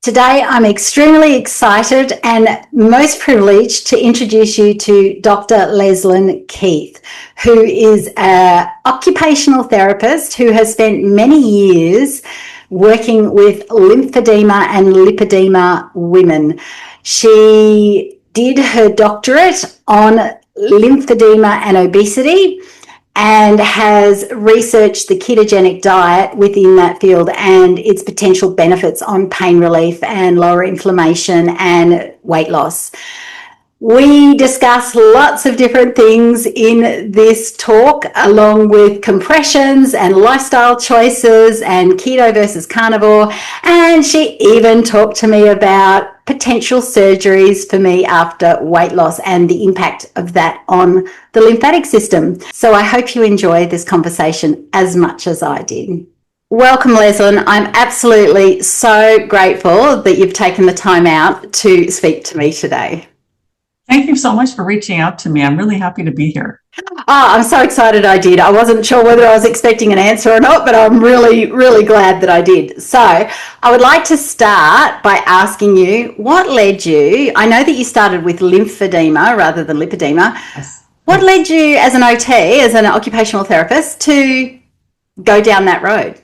Today, I'm extremely excited and most privileged to introduce you to Dr. Leslyn Keith, who is an occupational therapist who has spent many years working with lymphedema and lipedema women. She did her doctorate on lymphedema and obesity and has researched the ketogenic diet within that field and its potential benefits on pain relief and lower inflammation and weight loss. We discuss lots of different things in this talk, along with compressions and lifestyle choices and keto versus carnivore. And she even talked to me about potential surgeries for me after weight loss and the impact of that on the lymphatic system. So I hope you enjoy this conversation as much as I did. Welcome, Leslyn. I'm absolutely so grateful that you've taken the time out to speak to me today. Thank you so much for reaching out to me. I'm really happy to be here. Oh, I'm so excited I did. I wasn't sure whether I was expecting an answer or not, but I'm really, really glad that I did. So I would like to start by asking you, what led you, I know that you started with lymphedema rather than lipedema. Yes. What led you as an OT, as an occupational therapist, to go down that road?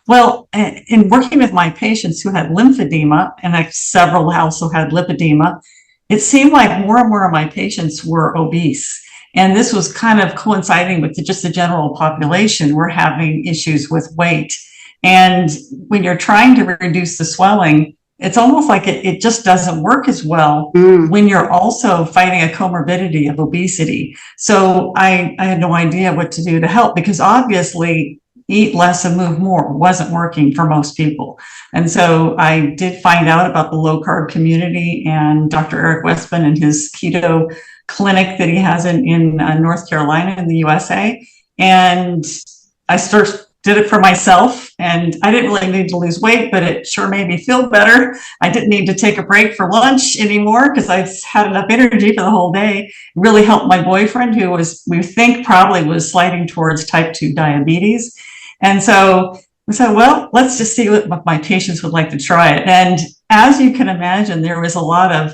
Well, in working with my patients who had lymphedema, and several also had lipedema, it seemed like more and more of my patients were obese. And this was kind of coinciding with just the general population. We're having issues with weight. And when you're trying to reduce the swelling, it's almost like it just doesn't work as well when you're also fighting a comorbidity of obesity. So I had no idea what to do to help, because obviously eat less and move more wasn't working for most people. And so I did find out about the low carb community and Dr. Eric Westman and his keto clinic that he has in North Carolina in the USA. And I did it for myself, and I didn't really need to lose weight, but it sure made me feel better. I didn't need to take a break for lunch anymore because I had enough energy for the whole day. It really helped my boyfriend, who we think probably was sliding towards type 2 diabetes. And so we said, well, let's just see what my patients would like to try it. And as you can imagine, there was a lot of,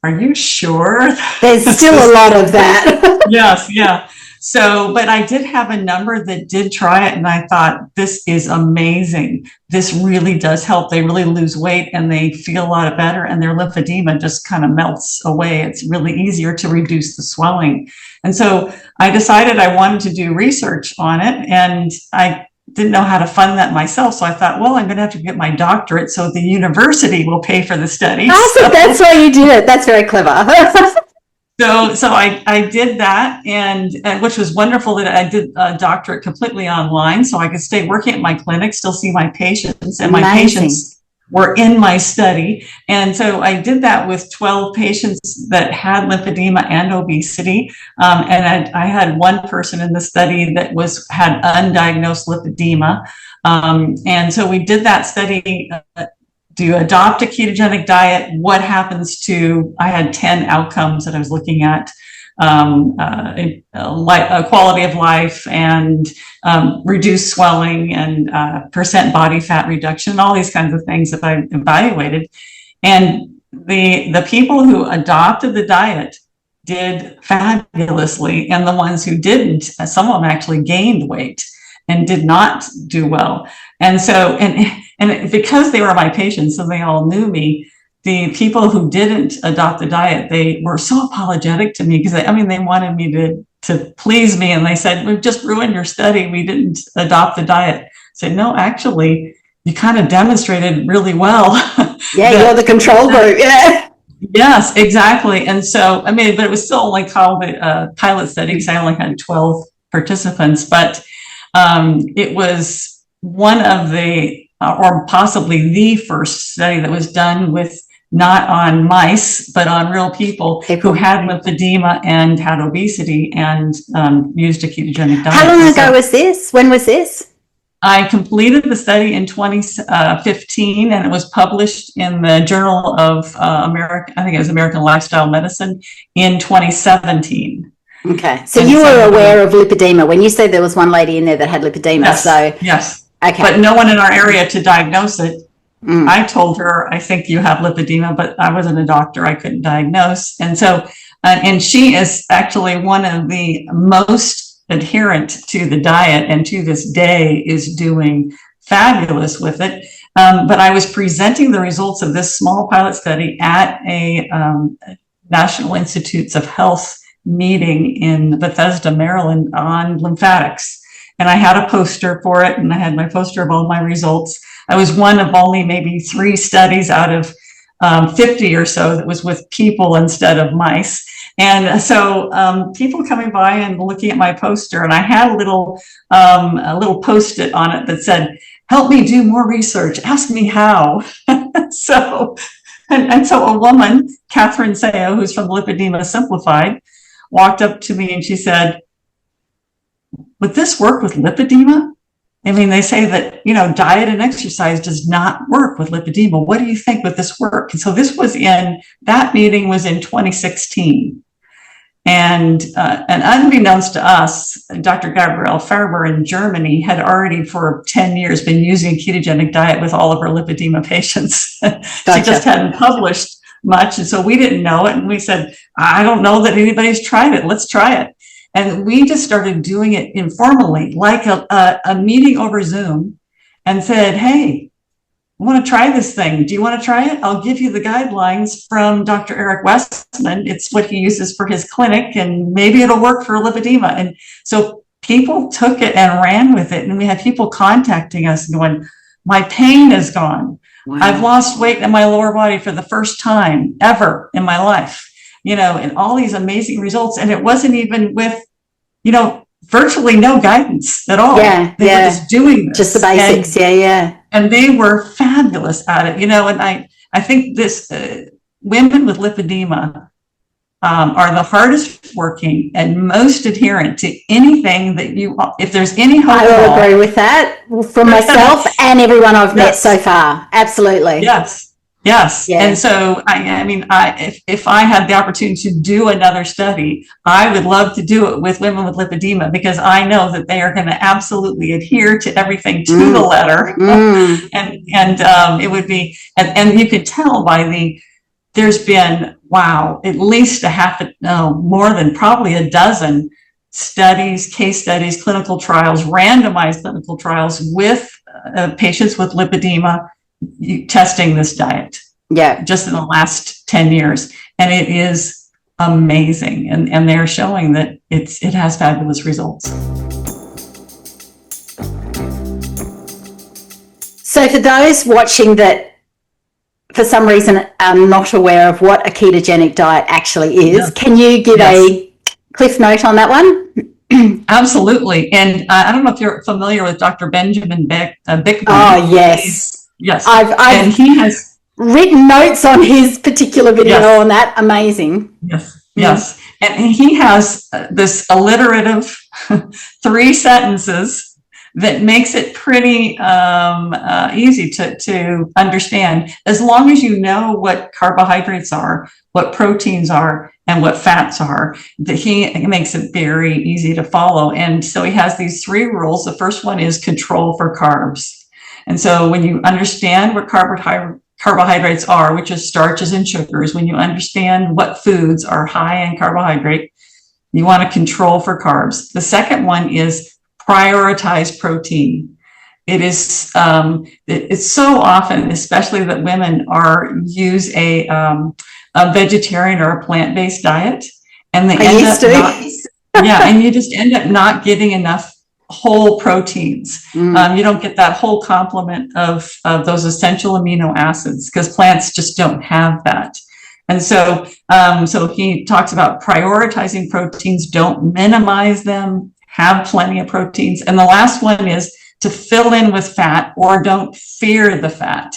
are you sure? There's still a lot of that. Yes, yeah. So, but I did have a number that did try it, and I thought, this is amazing. This really does help. They really lose weight and they feel a lot better, and their lymphedema just kind of melts away. It's really easier to reduce the swelling. And so I decided I wanted to do research on it, and I didn't know how to fund that myself. So I thought, well, I'm going to have to get my doctorate, so the university will pay for the study. So that's why you did it. That's very clever. So I did that, and which was wonderful that I did a doctorate completely online, so I could stay working at my clinic, still see my patients, and my patients were in my study. And so I did that with 12 patients that had lymphedema and obesity. And I had one person in the study that had undiagnosed lymphedema. And so we did that study. Do you adopt a ketogenic diet? What happens to, I had 10 outcomes that I was looking at, quality of life and reduced swelling and percent body fat reduction, all these kinds of things that I evaluated. And the people who adopted the diet did fabulously, and the ones who didn't, some of them actually gained weight and did not do well. And so, and because they were my patients and they all knew me, the people who didn't adopt the diet, they were so apologetic to me, because they wanted me to please me, and they said, we've just ruined your study. We didn't adopt the diet. I said, no, actually, you kind of demonstrated really well. Yeah, you're the control group. Yeah. Yes, exactly. And so, but it was still only called a pilot study, because I only had 12 participants, but it was one of the, or possibly the first study that was done with not on mice, but on real people who had lymphedema and had obesity and used a ketogenic diet. How long ago was this? When was this? I completed the study in 2015, and it was published in the Journal of American Lifestyle Medicine in 2017. Okay. So you were aware of lipedema when you said there was one lady in there that had lipedema. Yes. So yes. Okay. But no one in our area to diagnose it. I told her, I think you have lipedema, but I wasn't a doctor. I couldn't diagnose. And so, and she is actually one of the most adherent to the diet, and to this day is doing fabulous with it. But I was presenting the results of this small pilot study at a National Institutes of Health meeting in Bethesda, Maryland on lymphatics. And I had a poster for it, and I had my poster of all my results. I was one of only maybe 3 studies out of 50 or so that was with people instead of mice. And so people coming by and looking at my poster, and I had a little Post-it on it that said, "Help me do more research. Ask me how." So a woman, Catherine Sayo, who's from Lipedema Simplified, walked up to me and she said, "Would this work with lipedema? I mean, they say that, diet and exercise does not work with lipedema. What do you think? Would this work?" And so that meeting was in 2016. And unbeknownst to us, Dr. Gabrielle Farber in Germany had already for 10 years been using a ketogenic diet with all of her lipedema patients. Gotcha. She just hadn't published much. And so we didn't know it. And we said, "I don't know that anybody's tried it. Let's try it." And we just started doing it informally, like a meeting over Zoom, and said, "Hey, I want to try this thing. Do you want to try it? I'll give you the guidelines from Dr. Eric Westman. It's what he uses for his clinic, and maybe it'll work for lipedema." And so people took it and ran with it. And we had people contacting us and going, "My pain is gone. Wow. I've lost weight in my lower body for the first time ever in my life." And all these amazing results. And it wasn't even with, virtually no guidance at all. Yeah, they were just doing this. Just the basics. And they were fabulous at it, and I think this women with lipedema are the hardest working and most adherent to anything that if there's any hope. I will agree with that from myself and everyone I've met so far. Absolutely. Yes. Yeah. And so, if I had the opportunity to do another study, I would love to do it with women with lipedema, because I know that they are going to absolutely adhere to everything to the letter. And it would be, and you could tell there's been, at least more than probably a dozen studies, case studies, clinical trials, randomized clinical trials with patients with lipedema testing this diet just in the last 10 years, and it is amazing, and they're showing that it has fabulous results. So for those watching that for some reason are not aware of what a ketogenic diet actually is, can you give a cliff note on that one? Absolutely. And I don't know if you're familiar with Dr. Benjamin Bickman. Oh, yes. Yes. And he has written notes on his particular video on that. Amazing. Yes. And he has this alliterative 3 sentences that makes it pretty easy to understand, as long as you know what carbohydrates are, what proteins are, and what fats are. He makes it very easy to follow. And so he has these 3 rules. The first one is control for carbs. And so when you understand what carbohydrates are, which is starches and sugars, when you understand what foods are high in carbohydrate, you want to control for carbs. The second one is prioritize protein. It is it's so often, especially that women use a vegetarian or a plant-based diet, and they and you just end up not getting enough whole proteins. You don't get that whole complement of those essential amino acids, because plants just don't have that. And so he talks about prioritizing proteins, don't minimize them, have plenty of proteins. And the last one is to fill in with fat, or don't fear the fat.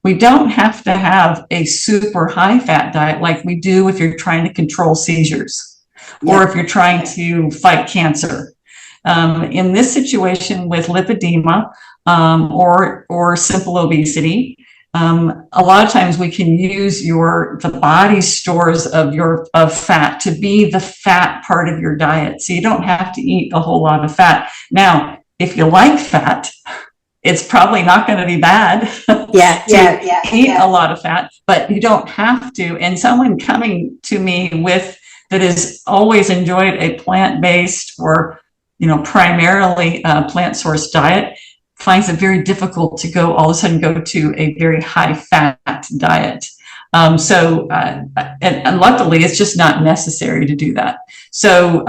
We don't have to have a super high fat diet like we do if you're trying to control seizures or if you're trying to fight cancer. In this situation with lipedema or simple obesity, a lot of times we can use the body stores of fat to be the fat part of your diet. So you don't have to eat a whole lot of fat. Now, if you like fat, it's probably not going to be bad. eat a lot of fat, but you don't have to. And someone coming to me that has always enjoyed a plant-based or, primarily plant source diet finds it very difficult to all of a sudden go to a very high fat diet. And luckily it's just not necessary to do that. So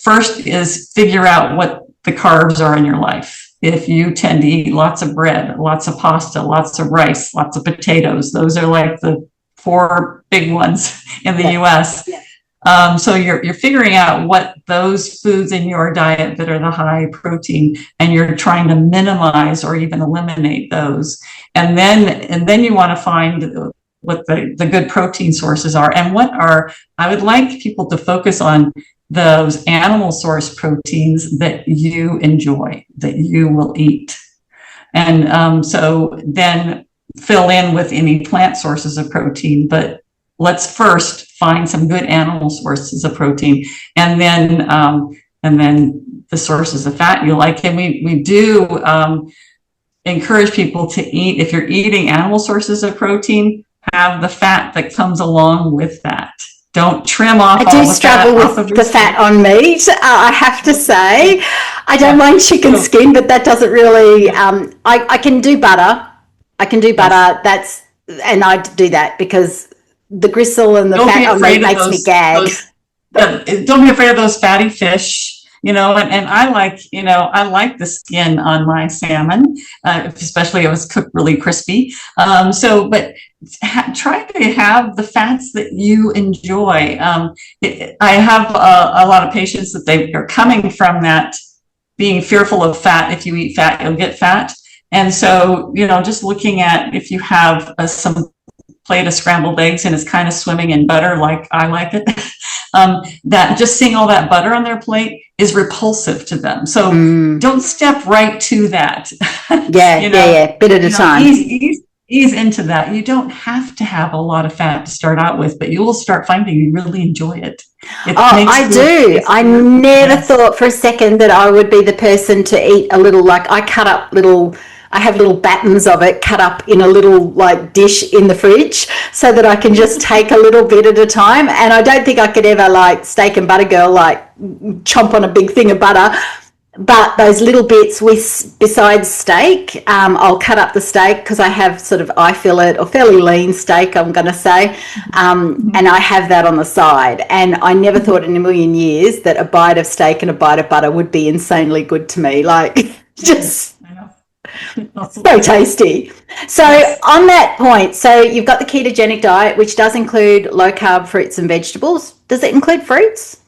first is figure out what the carbs are in your life. If you tend to eat lots of bread, lots of pasta, lots of rice, lots of potatoes, those are like the 4 big ones in the US. So you're figuring out what those foods in your diet that are the high protein, and you're trying to minimize or even eliminate those. And then you want to find what the good protein sources are, and I would like people to focus on those animal source proteins that you enjoy, that you will eat. And so then fill in with any plant sources of protein, but let's first find some good animal sources of protein, and then the sources of fat you like. And we do encourage people to eat, if you're eating animal sources of protein, have the fat that comes along with that. Don't trim off. I do struggle with the fat on meat. I have to say, I don't mind chicken skin, but that doesn't really. I can do butter. And I do that because the gristle and the fat on meat makes me gag. Don't be afraid of those fatty fish. And I like the skin on my salmon, especially if it was cooked really crispy. But try to have the fats that you enjoy. I have a lot of patients that they are coming from that being fearful of fat. If you eat fat, you'll get fat. And so, just looking at if you have some plate of scrambled eggs and it's kind of swimming in butter like I like it, that just seeing all that butter on their plate is repulsive to them. So don't step right to that. Bit at a time. Ease into that. You don't have to have a lot of fat to start out with, but you will start finding you really enjoy it. I do. I never thought for a second that I would be the person to eat a little, I have little battens of it cut up in a little dish in the fridge so that I can just take a little bit at a time. And I don't think I could ever steak and butter girl, chomp on a big thing of butter. But those little bits besides steak, I'll cut up the steak because I have sort of eye fillet or fairly lean steak, I'm going to say. And I have that on the side. And I never thought in a million years that a bite of steak and a bite of butter would be insanely good to me. Just so tasty. So on that point, so you've got the ketogenic diet, which does include low carb fruits and vegetables. Does it include fruits?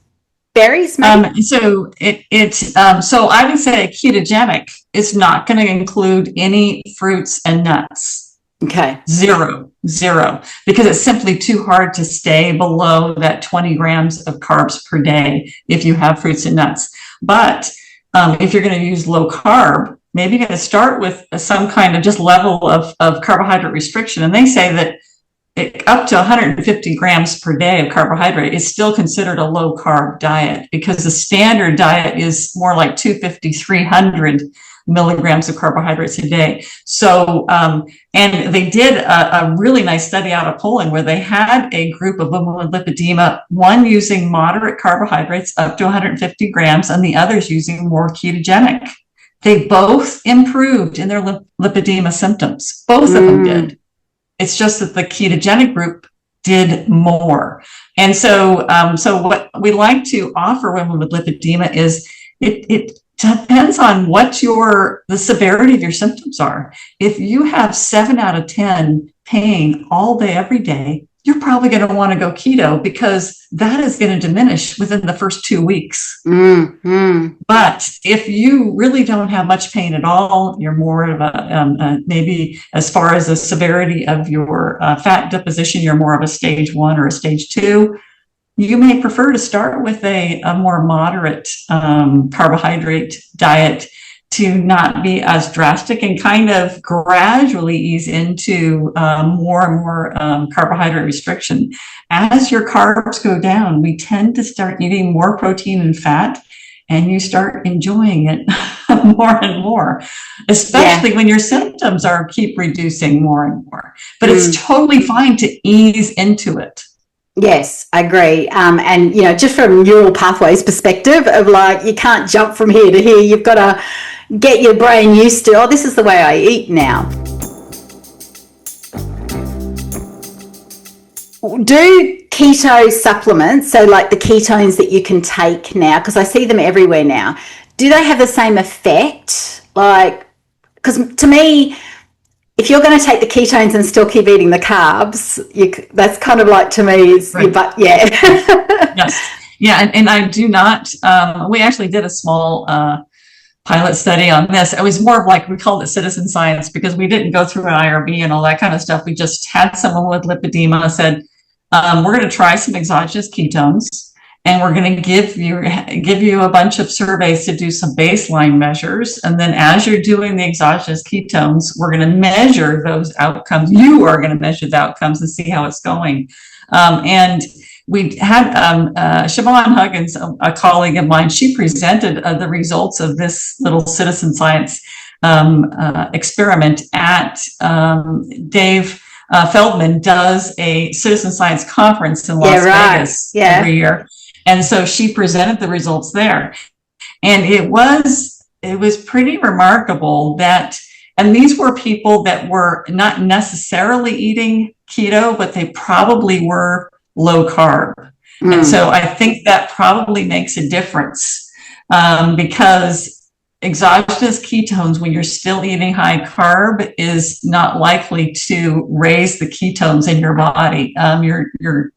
Berries, maybe? So so I would say ketogenic is not going to include any fruits and nuts. Okay. Zero, because it's simply too hard to stay below that 20 grams of carbs per day if you have fruits and nuts. But if you're going to use low carb, maybe you're going to start with some kind of just level of carbohydrate restriction. And they say that up to 150 grams per day of carbohydrate is still considered a low carb diet, because the standard diet is more like 250, 300 milligrams of carbohydrates a day. So, and they did a really nice study out of Poland where they had a group of women with lipedema, one using moderate carbohydrates up to 150 grams and the others using more ketogenic. They both improved in their lipedema symptoms. Both of them did. It's just that the ketogenic group did more. And so, what we like to offer women with lipedema is it depends on what the severity of your symptoms are. If you have 7 out of 10 pain all day, every day, you're probably going to want to go keto, because that is going to diminish within the first 2 weeks. But if you really don't have much pain at all, you're more of a, maybe as far as the severity of your fat deposition, you're more of a stage 1 or a stage 2. You may prefer to start with a more moderate carbohydrate diet to not be as drastic, and kind of gradually ease into more and more carbohydrate restriction. As your carbs go down, we tend to start eating more protein and fat, and you start enjoying it more and more, especially when your symptoms keep reducing more and more. But it's totally fine to ease into it. Yes, I agree. And, just from neural pathways perspective of like, you can't jump from here to here. You've got to get your brain used to, oh, this is the way I eat now. Do keto supplements, so like the ketones that you can take now, because I see them everywhere now, do they have the same effect? Like, because to me, if you're going to take the ketones and still keep eating the carbs, that's kind of like, to me, Yes. Yeah. And I do not, we actually did a small pilot study on this. It was more of like, we called it citizen science, because we didn't go through an IRB and all that kind of stuff. We just had someone with lipedema said, we're going to try some exogenous ketones, and we're going to give you a bunch of surveys to do some baseline measures. And then as you're doing the exogenous ketones, we're going to measure those outcomes. You are going to measure the outcomes and see how it's going. And we had Siobhan Huggins, a colleague of mine, she presented the results of this little citizen science experiment at Dave Feldman does a citizen science conference in Las Vegas every year. And so she presented the results there. And it was pretty remarkable that, and these were people that were not necessarily eating keto, but they probably were low carb. And so I think that probably makes a difference, because exogenous ketones, when you're still eating high carb, is not likely to raise the ketones in your body. Your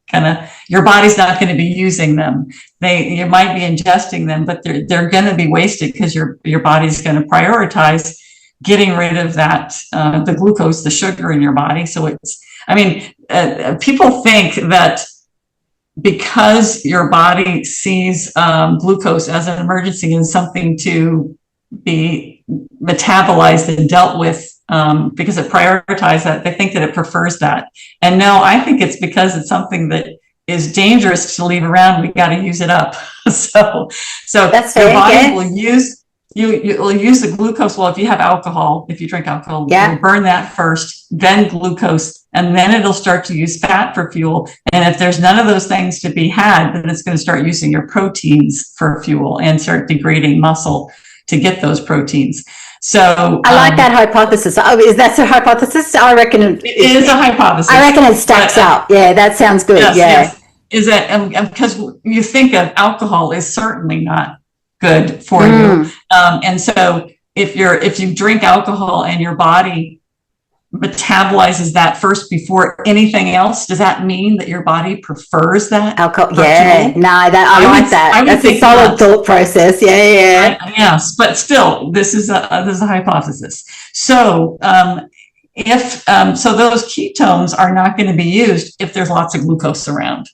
body's not going to be using them. You might be ingesting them, but they're going to be wasted, because your body's going to prioritize getting rid of that, the glucose, the sugar in your body. So people think that because your body sees glucose as an emergency and something to be metabolized and dealt with, because it prioritizes that, they think that it prefers that. And no, I think it's because it's something that is dangerous to leave around. We got to use it up. so that's your body will use you'll use the glucose. Well, if you have alcohol, if you drink alcohol, you'll burn that first, then glucose, and then it'll start to use fat for fuel. And if there's none of those things to be had, then it's going to start using your proteins for fuel and start degrading muscle to get those proteins. So I like that hypothesis. Oh, is that a hypothesis? I reckon it is a hypothesis. I reckon it stacks up. Yeah, that sounds good. Yes. Is that because you think of alcohol is certainly not good for you, and so if you drink alcohol and your body metabolizes that first before anything else, does that mean that your body prefers that alcohol? I like that. That's a solid thought process. Yes, but still, this is a hypothesis. So if those ketones are not going to be used if there's lots of glucose around.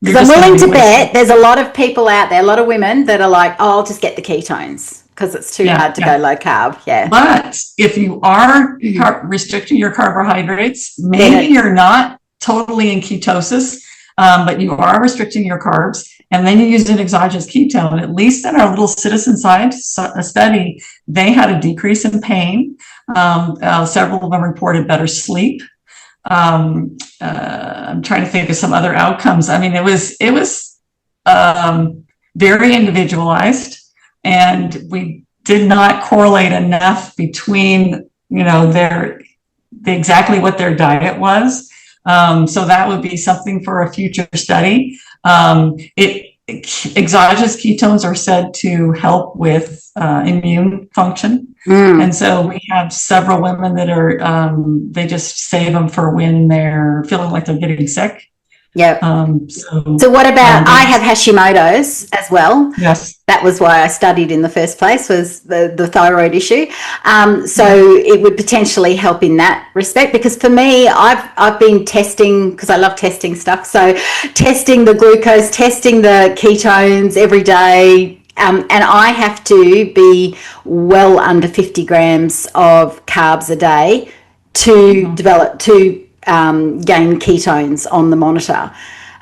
Because I'm willing to bet there's a lot of people out there, a lot of women that are like, oh, I'll just get the ketones because it's too hard to go low carb. Yeah. But if you are restricting your carbohydrates, maybe you're not totally in ketosis, but you are restricting your carbs, and then you use an exogenous ketone. At least in our little citizen science study, they had a decrease in pain. Several of them reported better sleep. I'm trying to think of some other outcomes. I mean, it was very individualized, and we did not correlate enough between, exactly what their diet was. So that would be something for a future study. Exogenous ketones are said to help with immune function. And so we have several women that are, they just save them for when they're feeling like they're getting sick. Yeah. So what about, I have Hashimoto's as well. Yes. That was why I studied in the first place, was the thyroid issue. So it would potentially help in that respect, because for me, I've been testing, because I love testing stuff. So testing the glucose, testing the ketones every day. And I have to be well under 50 grams of carbs a day to gain ketones on the monitor.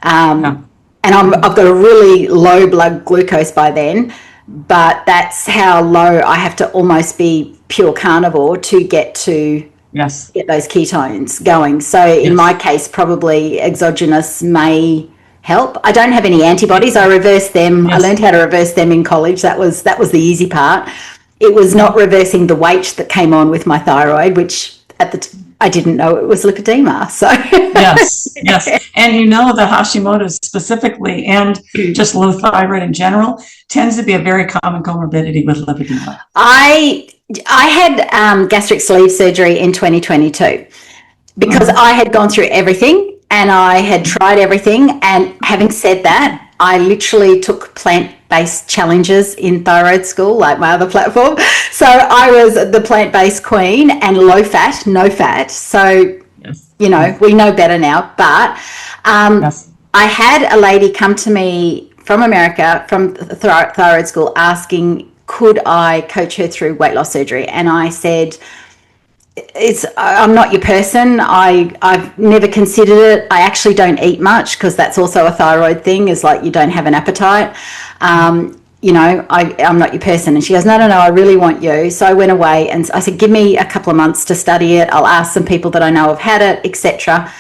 And I've got a really low blood glucose by then. but that's how low I have to almost be pure carnivore to get to get those ketones going. So in my case, probably exogenous may help. I don't have any antibodies. I reversed them. I learned how to reverse them in college. That was the easy part. It was not reversing the weight that came on with my thyroid, which I didn't know it was lipedema. So yes. And the Hashimoto's specifically, and just low thyroid in general, tends to be a very common comorbidity with lipedema. I had gastric sleeve surgery in 2022 because I had gone through everything and I had tried everything. And having said that, I literally took plant-based challenges in thyroid school, like my other platform. So I was the plant-based queen and low fat, no fat. So, we know better now. But I had a lady come to me from America, from thyroid school, asking, could I coach her through weight loss surgery? And I said, I'm not your person. I've never considered it. I actually don't eat much because that's also a thyroid thing, is like you don't have an appetite. I'm not your person. And she goes, no, I really want you. So I went away and I said, give me a couple of months to study it. I'll ask some people that I know have had it, etc.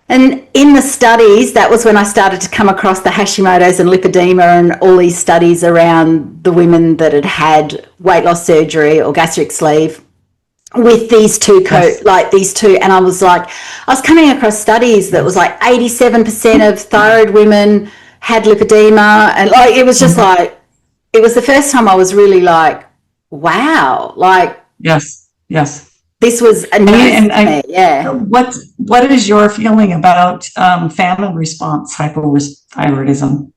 And in the studies, that was when I started to come across the Hashimoto's and lipedema and all these studies around the women that had had weight loss surgery or gastric sleeve with these two and I was coming across studies that was like 87% of thyroid women had lipedema, and it was just it was the first time I was really like, wow, yes this was a news to me. What is your feeling about famine response hypothyroidism?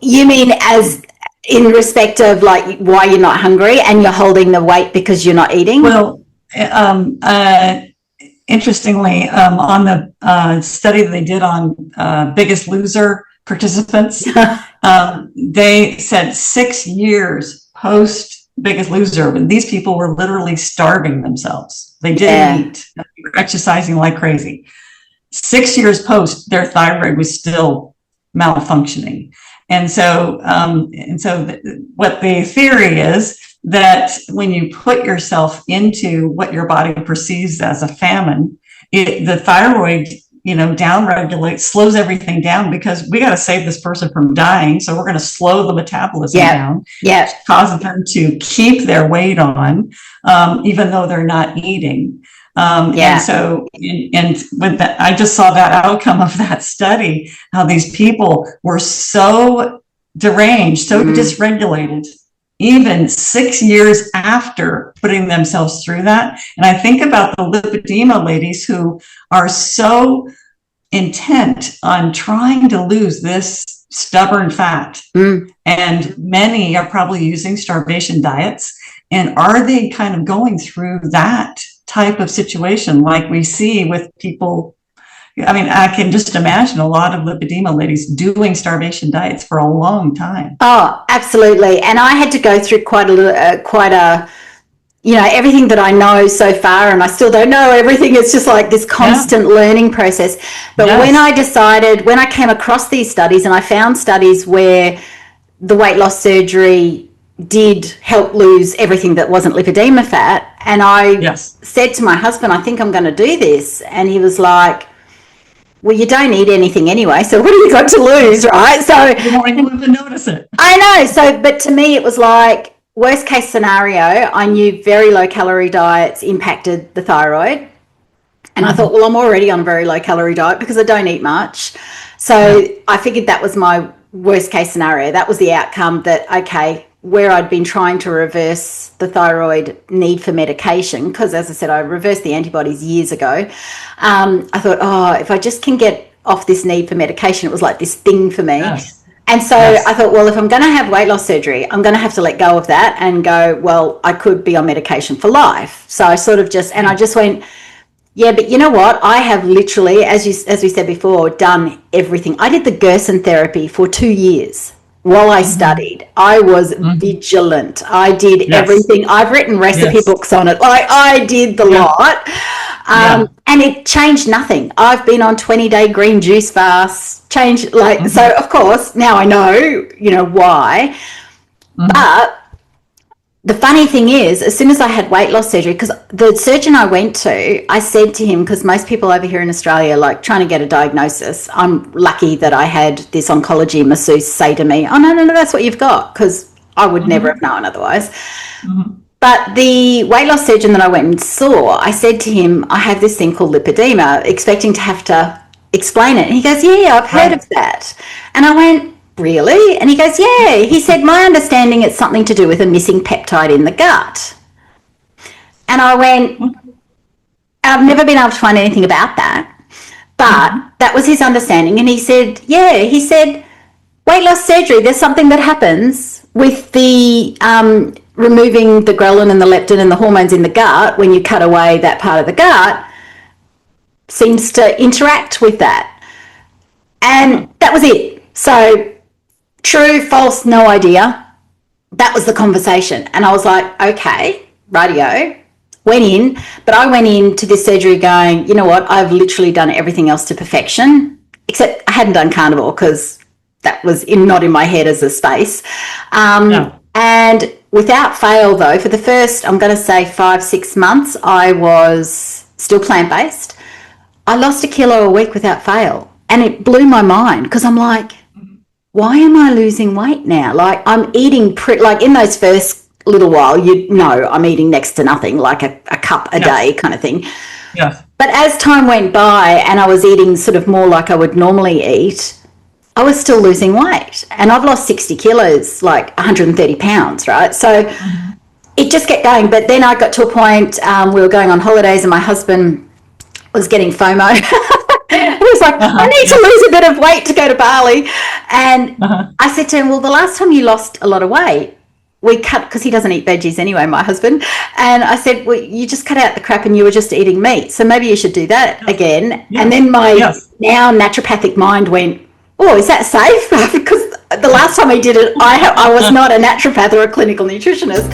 You mean as in respect of why you're not hungry and you're holding the weight because you're not eating? Well, interestingly, on the study that they did on Biggest Loser participants, they said 6 years post Biggest Loser, when these people were literally starving themselves. They didn't eat. They were exercising like crazy. 6 years post, their thyroid was still malfunctioning. And so what the theory is that when you put yourself into what your body perceives as a famine, the thyroid, downregulates, slows everything down, because we got to save this person from dying. So we're going to slow the metabolism down, cause them to keep their weight on, even though they're not eating. And so, with that, I just saw that outcome of that study, how these people were so deranged, so dysregulated, even 6 years after putting themselves through that. And I think about the lipedema ladies who are so intent on trying to lose this stubborn fat. And many are probably using starvation diets. And are they kind of going through that type of situation like we see with people? I mean, I can just imagine a lot of lipedema ladies doing starvation diets for a long time. Oh, absolutely. And I had to go through quite a everything that I know so far, and I still don't know everything. It's just like this constant learning process. But when I came across these studies, and I found studies where the weight loss surgery did help lose everything that wasn't lipedema fat, and I said to my husband, I think I'm going to do this. And he was like, well, you don't eat anything anyway, so what have you got to lose, right? So you don't even notice it. I know. So, but to me, it was like worst case scenario. I knew very low calorie diets impacted the thyroid, and I thought, well, I'm already on a very low calorie diet because I don't eat much. So I figured that was my worst case scenario. That was the outcome. That where I'd been trying to reverse the thyroid need for medication, because as I said, I reversed the antibodies years ago. I thought, if I just can get off this need for medication, it was like this thing for me. And so I thought, well, if I'm going to have weight loss surgery, I'm going to have to let go of that and go, well, I could be on medication for life. So I sort of I just went, but you know what? I have literally, as we said before, done everything. I did the Gerson therapy for 2 years. While I studied, I was vigilant. I did everything. I've written recipe books on it. I did the lot. And it changed nothing. I've been on 20-day green juice fasts, changed like, so of course, now I know, why. But the funny thing is, as soon as I had weight loss surgery, because the surgeon I went to, I said to him, because most people over here in Australia, like trying to get a diagnosis, I'm lucky that I had this oncology masseuse say to me, oh, no, that's what you've got, because I would never have known otherwise. But the weight loss surgeon that I went and saw, I said to him, I have this thing called lipedema, expecting to have to explain it. And he goes, yeah, I've heard of that. And I went, really? And he goes, yeah. He said, my understanding it's something to do with a missing peptide in the gut. And I went, I've never been able to find anything about that. But that was his understanding. And he said, weight loss surgery, there's something that happens with the removing the ghrelin and the leptin and the hormones in the gut when you cut away that part of the gut seems to interact with that. And that was it. So true, false, no idea. That was the conversation. And I was like, okay, radio. Went in, but I went into this surgery going, you know what, I've literally done everything else to perfection, except I hadn't done carnivore because that was not in my head as a space. And without fail, though, for the first, I'm going to say 5-6 months, I was still plant-based. I lost 1 kilo a week without fail. And it blew my mind because I'm like, why am I losing weight now? Like I'm eating, like in those first little while, I'm eating next to nothing, like a cup a day kind of thing. Yes. But as time went by and I was eating sort of more like I would normally eat, I was still losing weight. And I've lost 60 kilos, like 130 pounds, right? So it just kept going. But then I got to a point, we were going on holidays and my husband was getting FOMO. He was like, I need to lose a bit of weight to go to Bali. And I said to him, well, the last time you lost a lot of weight, we cut, because he doesn't eat veggies anyway, my husband. And I said, well, you just cut out the crap and you were just eating meat. So maybe you should do that again. And then my now naturopathic mind went, oh, is that safe? Because the last time I did it, I was not a naturopath or a clinical nutritionist.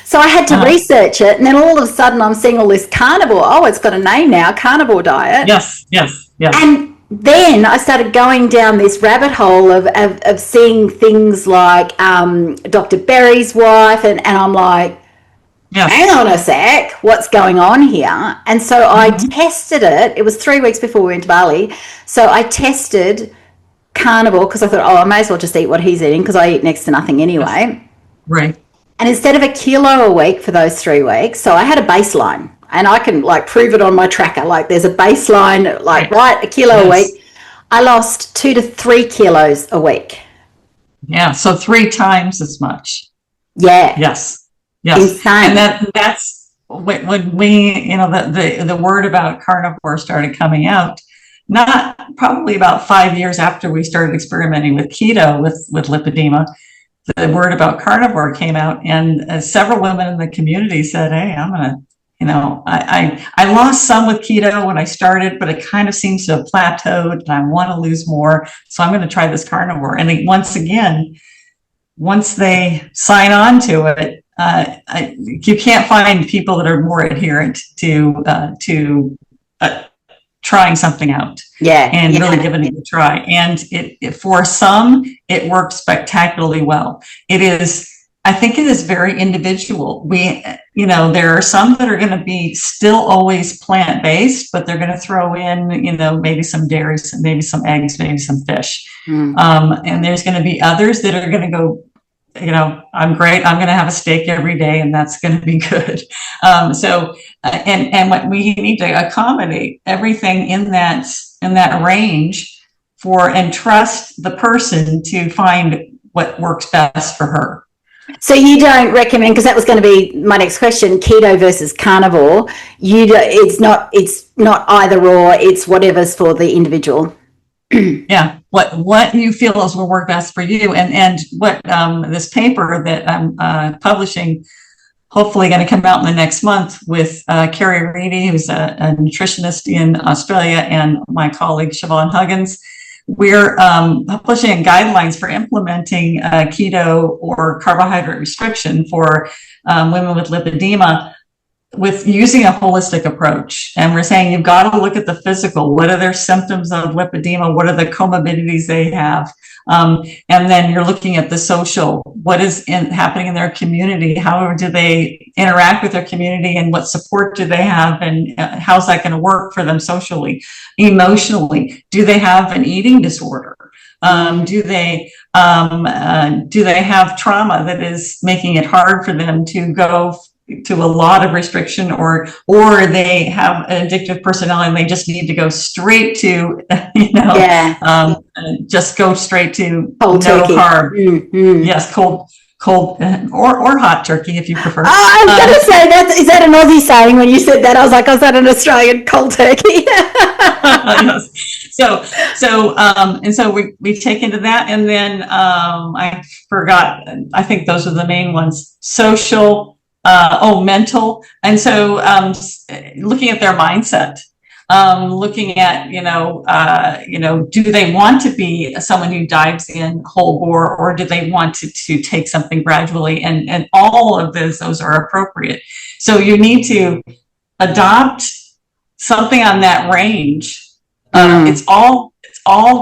So I had to research it, and then all of a sudden I'm seeing all this carnivore. Oh, it's got a name now, carnivore diet. Yes. And then I started going down this rabbit hole of seeing things like Dr. Berry's wife, and I'm like, hang on a sec, what's going on here? And so I tested it. It was 3 weeks before we went to Bali. So I tested carnivore because I thought, I may as well just eat what he's eating because I eat next to nothing anyway. Right. And instead of 1 kilo a week for those 3 weeks, so I had a baseline, and I can like prove it on my tracker. Like there's a baseline, like 1 kilo a week. I lost 2 to 3 kilos a week. Yeah. So 3 times as much. Yeah. Yes. Insane. And that's when we, the word about carnivore started coming out, not probably about 5 years after we started experimenting with keto with lipedema. The word about carnivore came out, and several women in the community said, hey, I'm going to, I lost some with keto when I started, but it kind of seems to have plateaued and I want to lose more. So I'm going to try this carnivore. And once again, once they sign on to it, you can't find people that are more adherent to trying something out and really giving it a try. And it for some, it works spectacularly well. I think it is very individual. There are some that are going to be still always plant-based, but they're going to throw in, maybe some dairy, maybe some eggs, maybe some fish. And there's going to be others that are going to go, I'm great. I'm going to have a steak every day, and that's going to be good. And what we need to accommodate everything in that range and trust the person to find what works best for her. So you don't recommend, because that was going to be my next question, keto versus carnivore. It's not either or. It's whatever's for the individual. Yeah, what you feel will work best for you, and what this paper that I'm publishing, hopefully going to come out in the next month with Carrie Reedy, who's a nutritionist in Australia, and my colleague Siobhan Huggins. we're publishing guidelines for implementing keto or carbohydrate restriction for women with lipedema, with using a holistic approach. And we're saying you've got to look at the physical. What are their symptoms of lipedema? What are the comorbidities they have? And then you're looking at the social. What is happening in their community? How do they interact with their community, and what support do they have? And how's that going to work for them socially, emotionally? Do they have an eating disorder? Do they have trauma that is making it hard for them to go to a lot of restriction, or they have an addictive personality and they just need to go straight to, just go straight to cold no turkey. carb. Mm-hmm. Yes, cold, or hot turkey if you prefer. I was going to say, is that an Aussie saying? When you said that, I was like, is that an Australian cold turkey? Yes. So we take into that, and then I forgot. I think those are the main ones: social. Mental. And so looking at their mindset, looking at, do they want to be someone who dives in whole bore, or do they want to take something gradually? And all of those are appropriate. So you need to adopt something on that range. It's all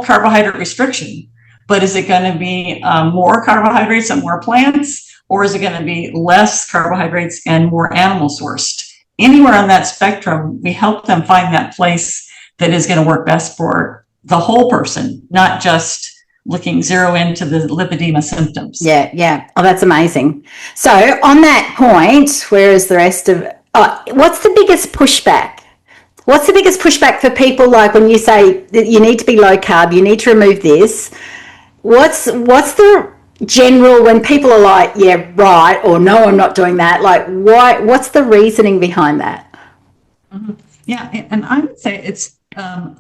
carbohydrate restriction, but is it going to be more carbohydrates and more plants? Or is it going to be less carbohydrates and more animal sourced? Anywhere on that spectrum, we help them find that place that is going to work best for the whole person, not just looking zero into the lipedema symptoms. Yeah. Oh, that's amazing. So on that point, where is the rest of, what's the biggest pushback? What's the biggest pushback for people, like when you say that you need to be low carb, you need to remove this? What's the general, when people are like, yeah, right, or no, I'm not doing that, like, why? What's the reasoning behind that? Mm-hmm. Yeah, and I would say it's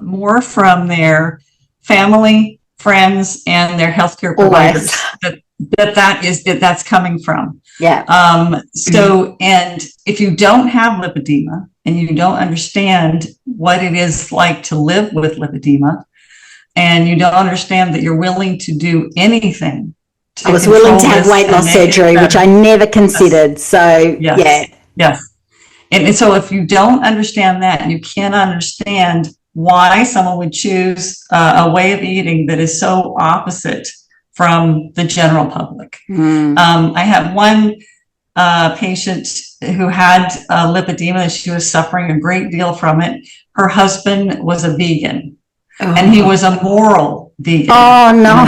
more from their family, friends, and their healthcare providers that's coming from. Yeah. So, and if you don't have lipedema and you don't understand what it is like to live with lipedema, and you don't understand that you're willing to do anything. I was willing to have weight loss surgery, which I never considered. Yes. So, yes. Yes. And so if you don't understand that, you can't understand why someone would choose a way of eating that is so opposite from the general public. I have one patient who had lipedema, and she was suffering a great deal from it. Her husband was a vegan, and he was a moral vegan. Oh, no.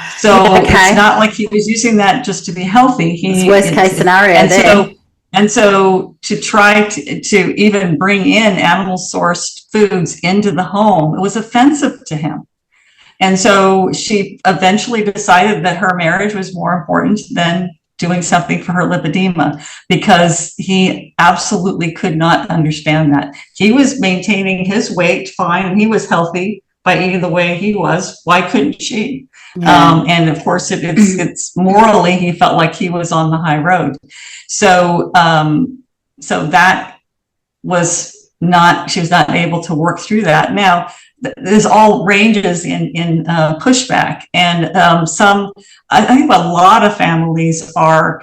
It's not like he was using that just to be healthy. It's worst case scenario. And so to try to even bring in animal sourced foods into the home, it was offensive to him. And so she eventually decided that her marriage was more important than doing something for her lipedema, because he absolutely could not understand that. He was maintaining his weight fine, and he was healthy by eating the way he was. Why couldn't she? Yeah. And of course, it's morally, he felt like he was on the high road. So that was not, she was not able to work through that. Now, there's all ranges in pushback, and I think a lot of families are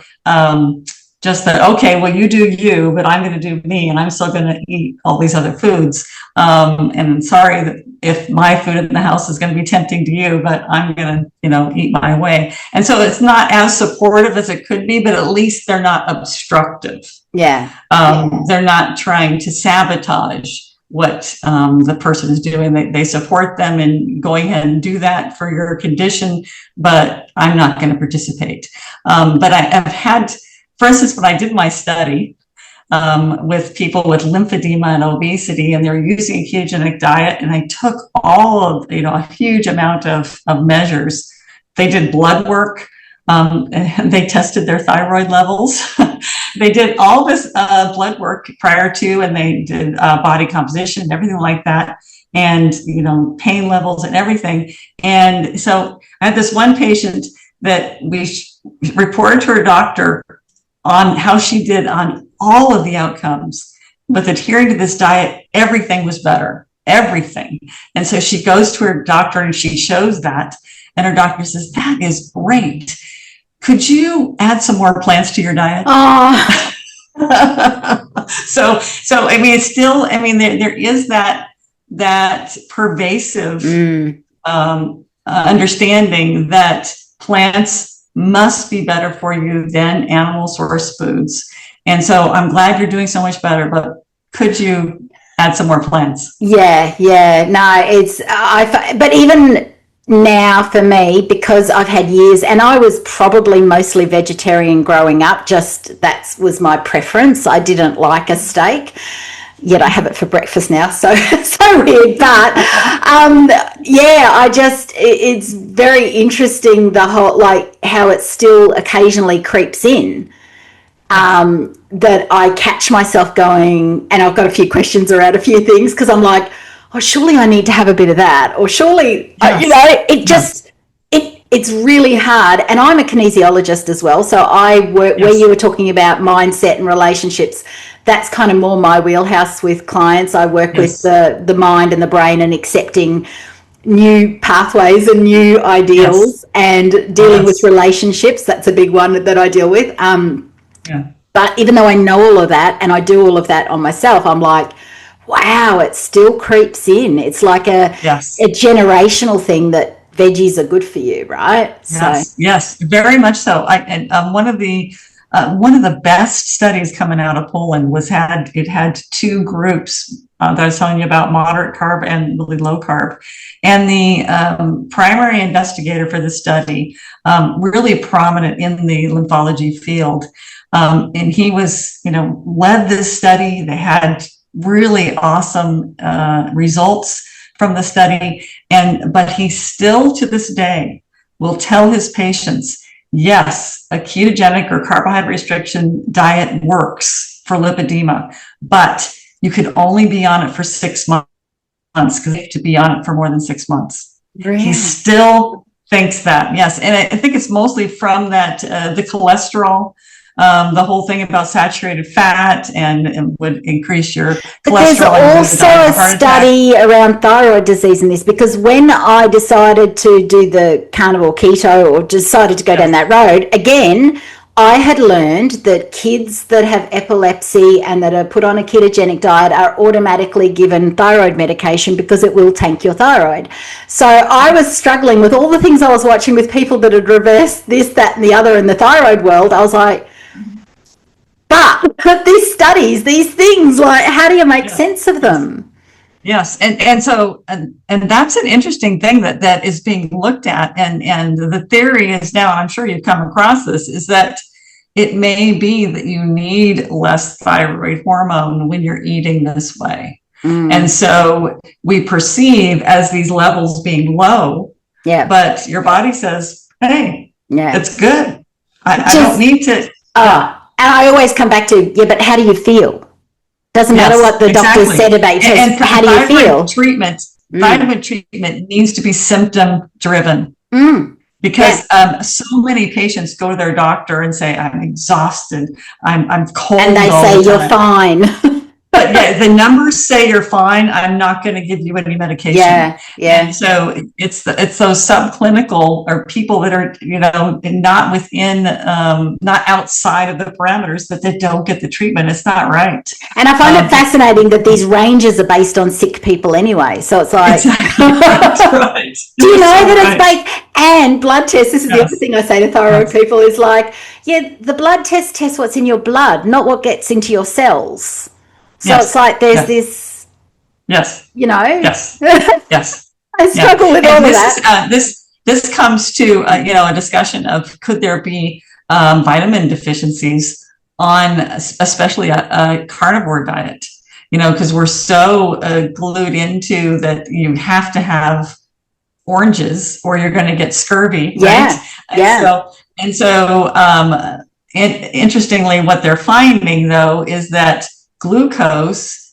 just that, okay, well, you do you, but I'm going to do me, and I'm still going to eat all these other foods. And I'm sorry that if my food in the house is going to be tempting to you, but I'm going to, eat my way. And so it's not as supportive as it could be, but at least they're not obstructive. Yeah. They're not trying to sabotage what the person is doing. They support them in going ahead and do that for your condition, but I'm not going to participate. But I've had, for instance, when I did my study with people with lymphedema and obesity, and they're using a ketogenic diet, and I took all of, a huge amount of measures. They did blood work. And they tested their thyroid levels. They did all this blood work prior to, and they did body composition and everything like that, and pain levels and everything. And so I had this one patient that we reported to her doctor on how she did on all of the outcomes. With adhering to this diet, everything was better. everything. And so she goes to her doctor and she shows that, and her doctor says, that is great. Could you add some more plants to your diet? Oh. So I mean, it's still, I mean, there is that pervasive understanding that plants must be better for you than animal source foods. And so I'm glad you're doing so much better, but could you add some more plants? Yeah. No, but even now for me, because I've had years, and I was probably mostly vegetarian growing up, just that was my preference. I didn't like a steak, yet I have it for breakfast now, so weird. But it's very interesting, the whole, like, how it still occasionally creeps in, that I catch myself going, and I've got a few questions around a few things, because I'm like, oh, surely I need to have a bit of that, or surely, it's really hard. And I'm a kinesiologist as well, so I work, where you were talking about mindset and relationships, that's kind of more my wheelhouse with clients. I work with the mind and the brain, and accepting new pathways and new ideals, and dealing with relationships. That's a big one that I deal with. But even though I know all of that, and I do all of that on myself, I'm like, wow, it still creeps in. It's like a generational thing that veggies are good for you, right? Yes, very much so. One of the best studies coming out of Poland it had two groups that I was telling you about, moderate carb and really low carb. And the primary investigator for the study, really prominent in the lymphology field, and he was, led this study. They had really awesome results from the study, but he still to this day will tell his patients, yes, a ketogenic or carbohydrate restriction diet works for lipedema, but you could only be on it for 6 months, because you have to be on it for more than 6 months. Really? He still thinks that, yes. And I think it's mostly from that, the cholesterol, the whole thing about saturated fat and would increase your cholesterol. There's also a study around thyroid disease in this, because when I decided to do the carnivore keto, or decided to go down that road, again, I had learned that kids that have epilepsy and that are put on a ketogenic diet are automatically given thyroid medication, because it will tank your thyroid. So I was struggling with all the things I was watching with people that had reversed this, that, and the other in the thyroid world. I was like, but these studies, these things, like, how do you make sense of them? Yes, and so that's an interesting thing that is being looked at, and the theory is now, and I'm sure you've come across this, is that it may be that you need less thyroid hormone when you're eating this way, and so we perceive as these levels being low, but your body says, hey, it's good. I don't need to. And I always come back to, but how do you feel? Doesn't matter what the doctor said about you. And how do you feel? Vitamin treatment needs to be symptom driven, because so many patients go to their doctor and say, I'm exhausted, I'm cold, and they say you're fine. But the numbers say you're fine. I'm not going to give you any medication. And so it's those subclinical, or people that are, not within, not outside of the parameters, but that don't get the treatment. It's not right. And I find it fascinating that these ranges are based on sick people anyway. So it's like, that's right. Do you know that it's based? And blood tests, this is the other thing I say to thyroid people, is like, the blood test tests what's in your blood, not what gets into your cells. So it's like there's this, Yes. I struggle with all of that. This comes to, a discussion of, could there be vitamin deficiencies on especially a carnivore diet, because we're so glued into that you have to have oranges or you're going to get scurvy. Right? And interestingly, what they're finding, though, is that glucose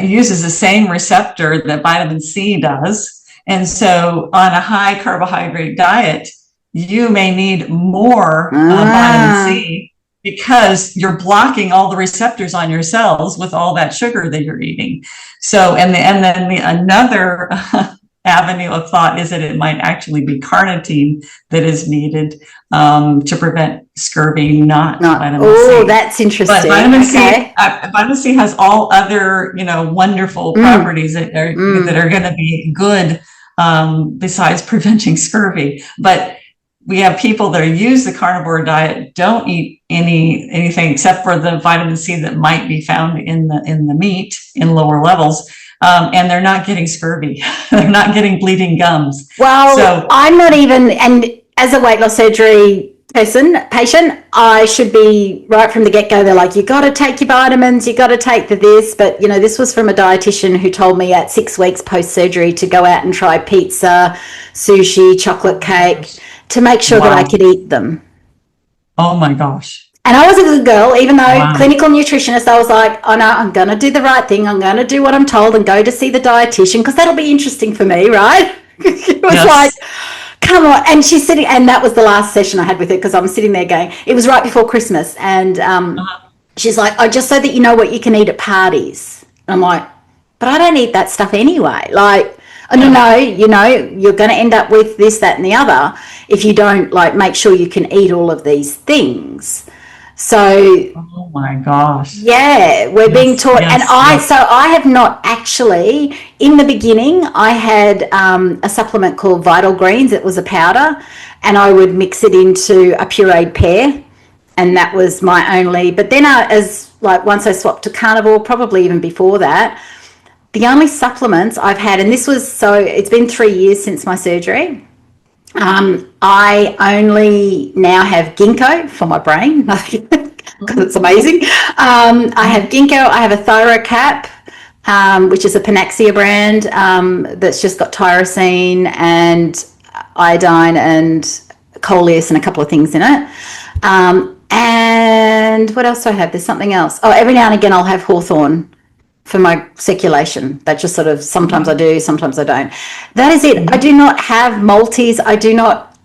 uses the same receptor that vitamin C does. And so on a high carbohydrate diet, you may need more vitamin C because you're blocking all the receptors on your cells with all that sugar that you're eating. So, and then another avenue of thought is that it might actually be carnitine that is needed to prevent scurvy, not vitamin C. Oh, that's interesting. But vitamin C has all other, wonderful properties that are going to be good besides preventing scurvy. But we have people that use the carnivore diet, don't eat anything except for the vitamin C that might be found in the meat in lower levels. And they're not getting scurvy. They're not getting bleeding gums. Well, so, I'm not even, and as a weight loss surgery patient, I should be right from the get-go. They're like, you got to take your vitamins, you got to take this. But, this was from a dietitian who told me at 6 weeks post-surgery to go out and try pizza, sushi, chocolate cake to make sure that I could eat them. Oh, my gosh. And I was a good girl, even though clinical nutritionist, I was like, oh no, I'm going to do the right thing. I'm going to do what I'm told and go to see the dietitian because that'll be interesting for me, right? It was like, come on. And she's sitting, and that was the last session I had with her because I'm sitting there going, it was right before Christmas. And she's like, oh, just so that you know what you can eat at parties. And I'm like, but I don't eat that stuff anyway. Like, no, you're going to end up with this, that, and the other if you don't make sure you can eat all of these things. So, oh my gosh. Yeah, we're being taught. And I have not actually, in the beginning, I had a supplement called Vital Greens. It was a powder, and I would mix it into a pureed pear. And that was my only, but then once I swapped to carnivore, probably even before that, the only supplements I've had, and it's been 3 years since my surgery. I only now have ginkgo for my brain because it's amazing. I have ginkgo. I have a ThyroCap, which is a Panaxia brand that's just got tyrosine and iodine and coleus and a couple of things in it. And what else do I have? There's something else. Oh, every now and again I'll have hawthorn for my circulation. That just sort of, sometimes I do, sometimes I don't. That is it. I do not have multis. I do not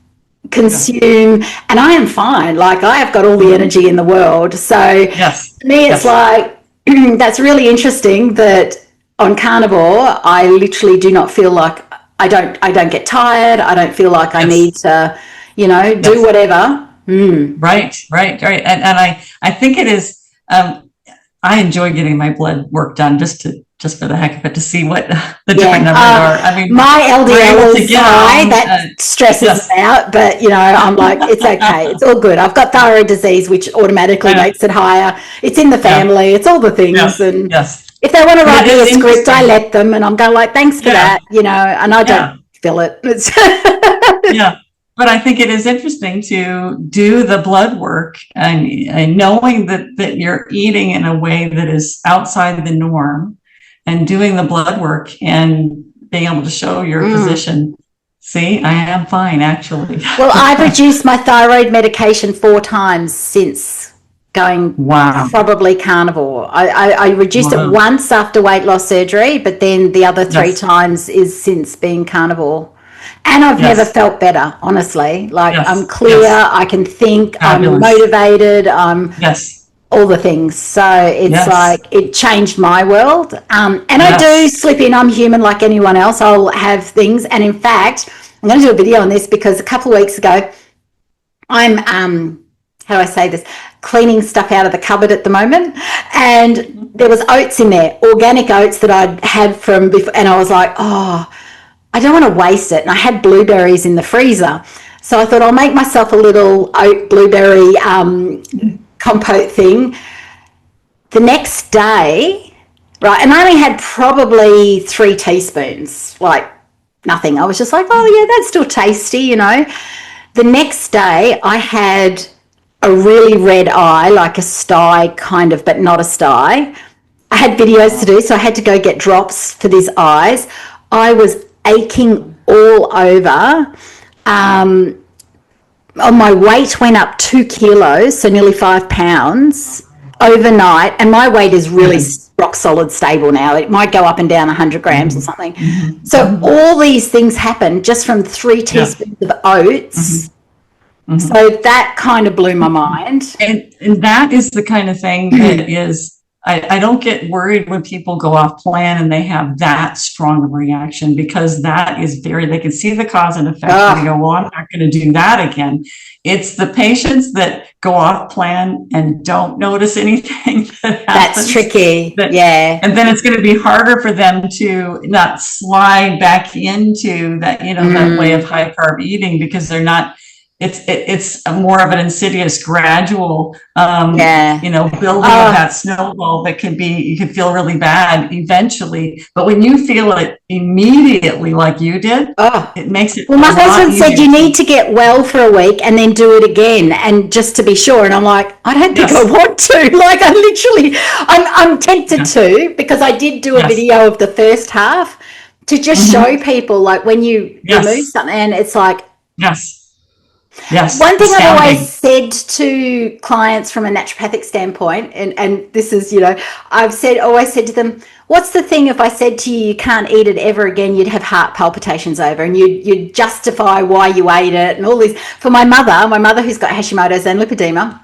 consume, and I am fine. Like, I have got all the energy in the world. So to me, it's like, that's really interesting that on carnivore, I literally do not feel like I don't get tired. I don't feel like I need to, do whatever. Right. And I think it is, I enjoy getting my blood work done just for the heck of it, to see what the different numbers are. I mean, my LDL is high. That stresses me out, but I'm like, it's okay. It's all good. I've got thyroid disease, which automatically makes it higigher. It's in the family. It's all the things. And if they want to write me a script, I let them, and I'm going like, thanks for that, and I don't fill it. But I think it is interesting to do the blood work and knowing that you're eating in a way that is outside the norm, and doing the blood work and being able to show your physician, see, I am fine, actually. Well, I've reduced my thyroid medication 4 times since going probably carnivore. I reduced it once after weight loss surgery, but then the other 3 times is since being carnivore. And I've never felt better, honestly. Like, I'm clear, I can think, fabulous. I'm motivated, all the things. So it's like, it changed my world. And I do slip in, I'm human like anyone else. I'll have things. And in fact, I'm going to do a video on this because a couple of weeks ago, I'm, how do I say this, cleaning stuff out of the cupboard at the moment. And there was oats in there, organic oats that I'd had from before. And I was like, I don't want to waste it. And I had blueberries in the freezer. So I thought I'll make myself a little oat blueberry compote thing. The next day, right, and I only had probably 3 teaspoons, like nothing. I was just like, oh yeah, that's still tasty, The next day I had a really red eye, like a sty kind of, but not a sty. I had videos to do, so I had to go get drops for these eyes. I was aching all over. My weight went up 2 kilos, so nearly 5 pounds overnight. And my weight is really rock solid stable now. It might go up and down 100 grams or something. So all these things happen just from 3 teaspoons of oats So that kind of blew my mind. And that is the kind of thing that is, I don't get worried when people go off plan and they have that strong of a reaction, because that is they can see the cause and effect and they go, well, I'm not going to do that again. It's the patients that go off plan and don't notice anything that happens. That's tricky. Yeah. And then it's going to be harder for them to not slide back into that, that way of high carb eating, because they're not, it's more of an insidious, gradual, building of that snowball that you can feel really bad eventually. But when you feel it immediately, like you did, it makes it. Well, my husband said you need to get well for a week and then do it again, and just to be sure. And I'm like, I don't think I want to. Like, I'm tempted to, because I did do a video of the first half to just show people, like, when you remove something, and it's like, Yes. One thing I've always said to clients from a naturopathic standpoint, and this is, I've always said to them, what's the thing if I said to you, you can't eat it ever again, you'd have heart palpitations over, and you'd justify why you ate it and all this. For my mother who's got Hashimoto's and lipedema,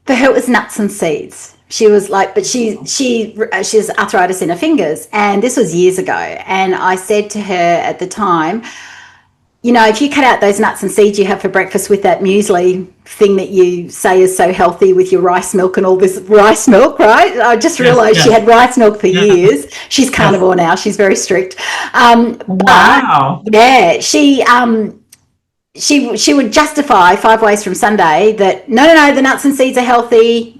for her it was nuts and seeds. She was like, but she has arthritis in her fingers, and this was years ago. And I said to her at the time, if you cut out those nuts and seeds you have for breakfast with that muesli thing that you say is so healthy with your rice milk and all this rice milk, right? I just realized she had rice milk for years. She's carnivore now. She's very strict. Wow. Yeah, she would justify 5 ways from Sunday that no, the nuts and seeds are healthy,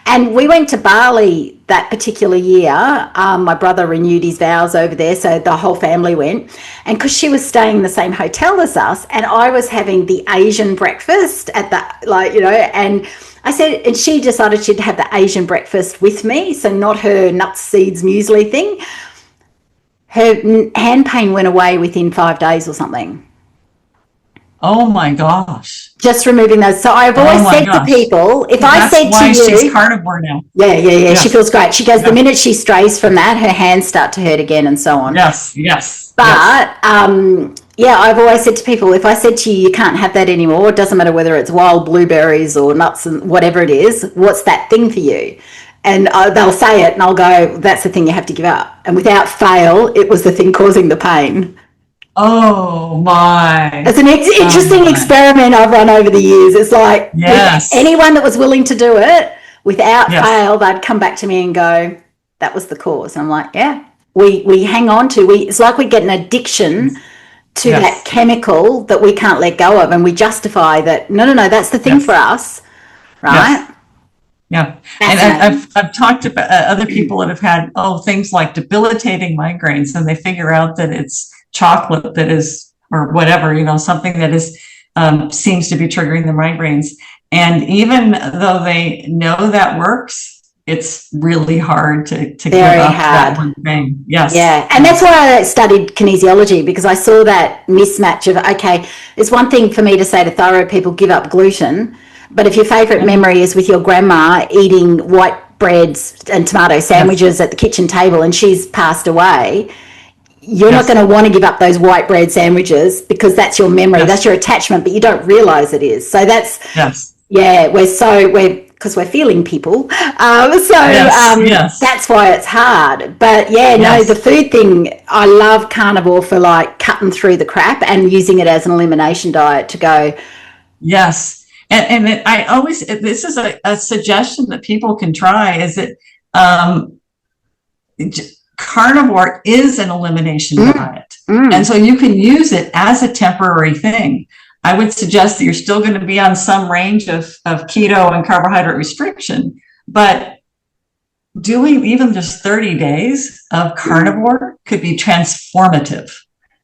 And we went to Bali that particular year. My brother renewed his vows over there, so the whole family went. And because she was staying in the same hotel as us, and I was having the Asian breakfast at and I said, and she decided she'd have the Asian breakfast with me, so not her nuts, seeds, muesli thing. Her hand pain went away within 5 days or something. Oh my gosh. Just removing those. So I've always said to people, if I said to you, she's carnivore now. Yeah. She feels great. She goes, the minute she strays from that, her hands start to hurt again and so on. Yes. But I've always said to people, if I said to you, you can't have that anymore, it doesn't matter whether it's wild blueberries or nuts and whatever it is, what's that thing for you? And they'll say it and I'll go, that's the thing you have to give up. And without fail, it was the thing causing the pain. Oh my. It's an interesting experiment I've run over the years. It's like anyone that was willing to do it, without fail, they'd come back to me and go, that was the cause. And I'm like, we hang on to, it's like we get an addiction to that chemical that we can't let go of. And we justify that, no, that's the thing for us. Right? Yeah. And I've talked about other people that have had, things like debilitating migraines, and they figure out that it's chocolate that is, or whatever, something that is seems to be triggering the migraines. And even though they know that works, it's really hard to give up that one thing. Yes. Yeah. And that's why I studied kinesiology, because I saw that mismatch of, okay, it's one thing for me to say to thyroid people, give up gluten. But if your favorite memory is with your grandma eating white breads and tomato sandwiches at the kitchen table and she's passed away, you're not going to want to give up those white bread sandwiches, because that's your memory, that's your attachment, but you don't realize it is. So that's, because we're feeling people. That's why it's hard. But the food thing, I love carnivore for like cutting through the crap and using it as an elimination diet to go. Yes. And I always, this is a suggestion that people can try, is that carnivore is an elimination diet. And so you can use it as a temporary thing. I would suggest that you're still going to be on some range of keto and carbohydrate restriction, but doing even just 30 days of carnivore could be transformative,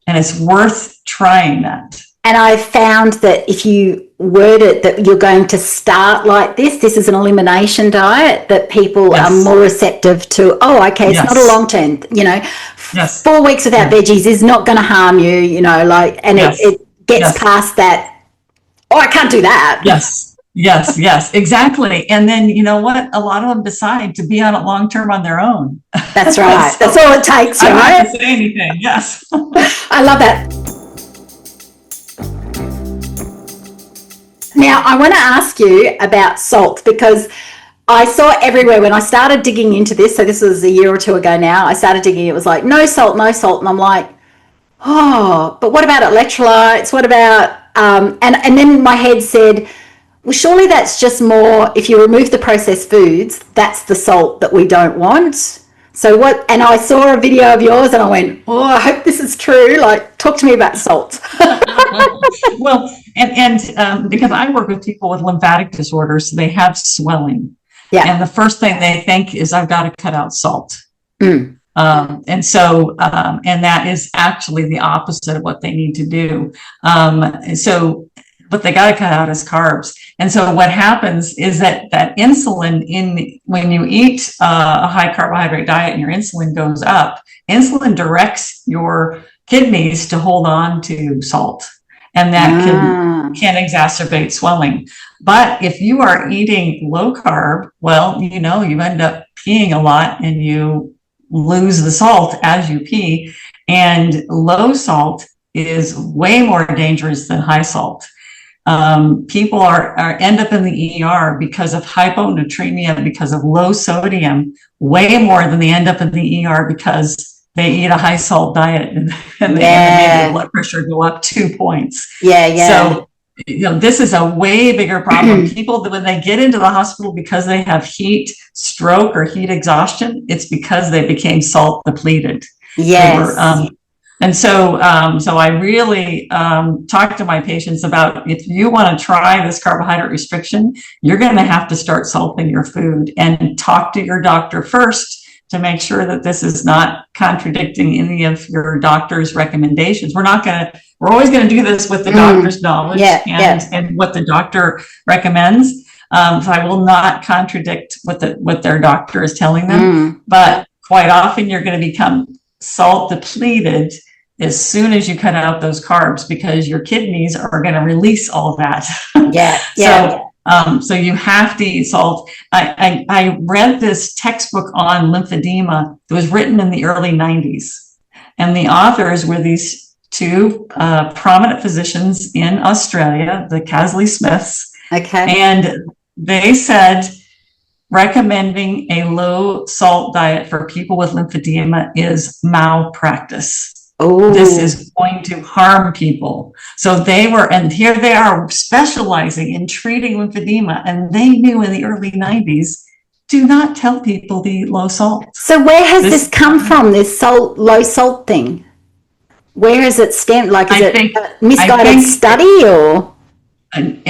and it's worth trying that. And I found that if you word it that you're going to start like this is an elimination diet, that people are more receptive to, it's not a long term, 4 weeks without veggies is not going to harm you, it gets past that, I can't do that. Yes, exactly. And then, you know what? A lot of them decide to be on it long term on their own. That's right. So, that's all it takes, right? I don't have to say anything. Yes. I love that. Now, I want to ask you about salt because I saw everywhere when I started digging into this. So this was a year or two ago now. I started digging. It was like, no salt, no salt. And I'm like, oh, but what about electrolytes? What about, and then my head said, well, surely that's just more, if you remove the processed foods, that's the salt that we don't want. So what, and I saw a video of yours and I went, oh, I hope this is true. Like, talk to me about salt. Well, and because I work with people with lymphatic disorders, they have swelling. Yeah. And the first thing they think is, I've got to cut out salt. Mm. And that is actually the opposite of what they need to do. What they got to cut out is carbs. And so what happens is that insulin when you eat a high carbohydrate diet and your insulin goes up, insulin directs your kidneys to hold on to salt. And that can exacerbate swelling. But if you are eating low carb, well, you end up peeing a lot and you lose the salt as you pee. And low salt is way more dangerous than high salt. People end up in the ER because of hyponatremia, because of low sodium, way more than they end up in the ER because they eat a high salt diet and they their blood pressure go up 2 points. So, this is a way bigger problem. People, when they get into the hospital because they have heat stroke or heat exhaustion, it's because they became salt depleted. Yes. So I really talk to my patients about, if you want to try this carbohydrate restriction, you're going to have to start salting your food, and talk to your doctor first to make sure that this is not contradicting any of your doctor's recommendations. We're always going to do this with the doctor's knowledge and what the doctor recommends. So I will not contradict what their doctor is telling them, but quite often you're going to become salt depleted as soon as you cut out those carbs, because your kidneys are going to release all of that. So you have to eat salt. I read this textbook on lymphedema. It was written in the early 90s. And the authors were these two prominent physicians in Australia, the Casley Smiths. Okay. And they said recommending a low salt diet for people with lymphedema is malpractice. Oh. This is going to harm people. So here they are specializing in treating lymphedema, and they knew in the early 90s, do not tell people to eat low salt. So where has this come from, this low salt thing? Where is it stemmed? Like, is it a misguided study or? And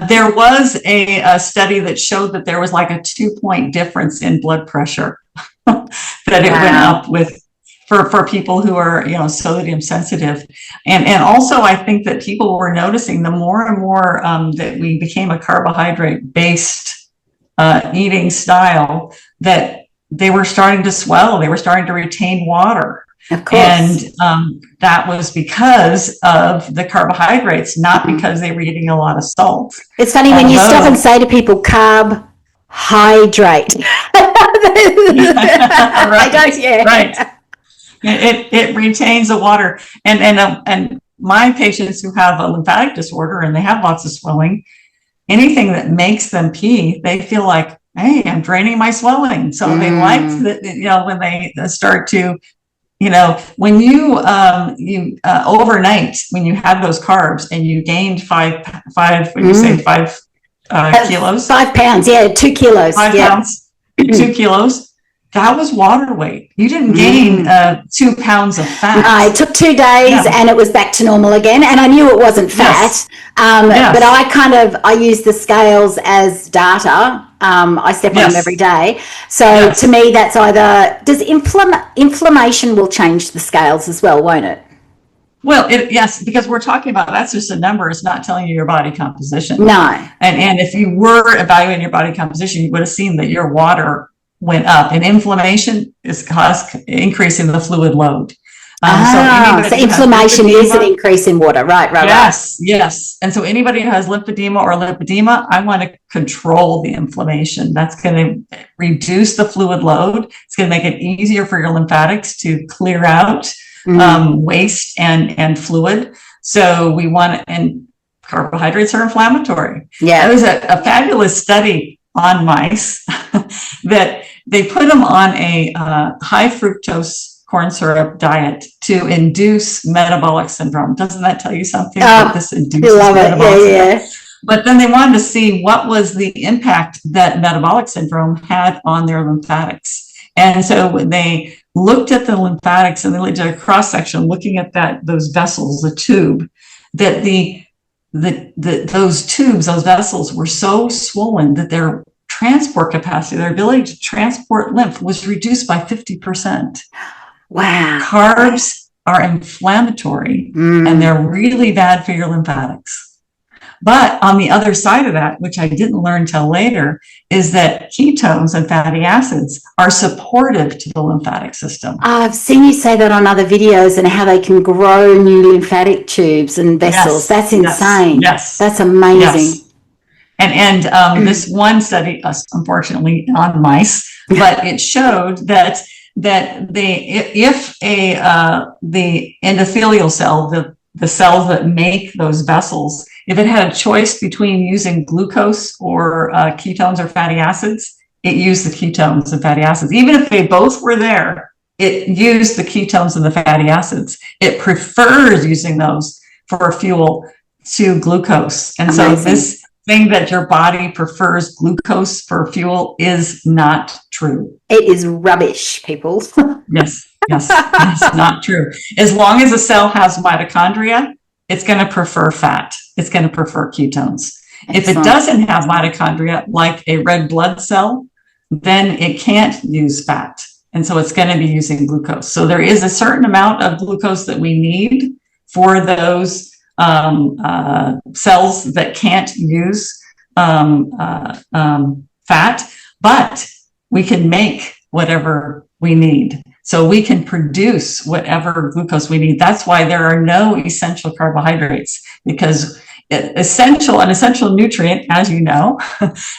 there was a study that showed that there was like a 2-point difference in blood pressure that it went up with. For people who are, sodium sensitive. And also I think that people were noticing the more and more that we became a carbohydrate based eating style, that they were starting to swell, they were starting to retain water. Of course. And that was because of the carbohydrates, not because they were eating a lot of salt. It's funny when you stop and say to people, carb, hydrate. Right. It retains the water, and my patients who have a lymphatic disorder and they have lots of swelling, anything that makes them pee, they feel like, hey, I'm draining my swelling. So they like that, when they start to, when you overnight, when you have those carbs and you gained five kilos, 5 pounds, 2 kilos, 5 pounds, 2 kilos. That was water weight. You didn't gain 2 pounds of fat. It took 2 days and it was back to normal again. And I knew it wasn't fat. But I use the scales as data. I step on them every day. So to me, that's either, does inflammation will change the scales as well, won't it? Well, yes, because we're talking about, that's just a number. It's not telling you your body composition. No. And if you were evaluating your body composition, you would have seen that your water went up, and inflammation is increasing the fluid load. So inflammation is an increase in water, right? Yes. And so anybody who has lymphedema or lipedema, I want to control the inflammation. That's going to reduce the fluid load. It's going to make it easier for your lymphatics to clear out waste and fluid. So we want, and carbohydrates are inflammatory. Yeah. It was a fabulous study on mice that they put them on a high fructose corn syrup diet to induce metabolic syndrome. Doesn't that tell you something? That this induces metabolic syndrome? Yeah. But then they wanted to see what was the impact that metabolic syndrome had on their lymphatics. And so when they looked at the lymphatics and they looked at a cross section, looking at those vessels, the tube, that those tubes, those vessels were so swollen that their transport capacity, their ability to transport lymph was reduced by 50%. Wow. Carbs are inflammatory and they're really bad for your lymphatics. But on the other side of that, which I didn't learn till later, is that ketones and fatty acids are supportive to the lymphatic system. I've seen you say that on other videos and how they can grow new lymphatic tubes and vessels. Yes, that's insane. Yes. That's amazing. Yes. And this one study, unfortunately on mice, but it showed that if the endothelial cell, the cells that make those vessels, if it had a choice between using glucose or ketones or fatty acids, it used the ketones and fatty acids. Even if they both were there, it used the ketones and the fatty acids. It prefers using those for fuel to glucose. And so this thing that your body prefers glucose for fuel is not true. It is rubbish, people. Yes. Yes, that's not true. As long as a cell has mitochondria, it's going to prefer fat. It's going to prefer ketones. Excellent. If it doesn't have mitochondria, like a red blood cell, then it can't use fat. And so it's going to be using glucose. So there is a certain amount of glucose that we need for those cells that can't use fat, but we can make whatever we need. So we can produce whatever glucose we need. That's why there are no essential carbohydrates, because an essential nutrient, as you know,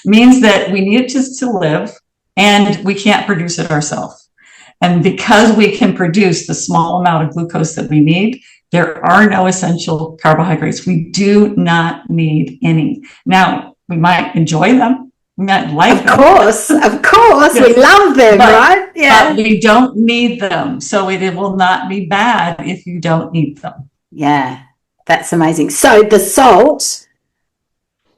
means that we need it just to live and we can't produce it ourselves. And because we can produce the small amount of glucose that we need, there are no essential carbohydrates. We do not need any. Now, we might enjoy them. We might like them. Of course, yes. We love them, right? Yeah. But we don't need them. So it will not be bad if you don't need them. Yeah, that's amazing. So the salt,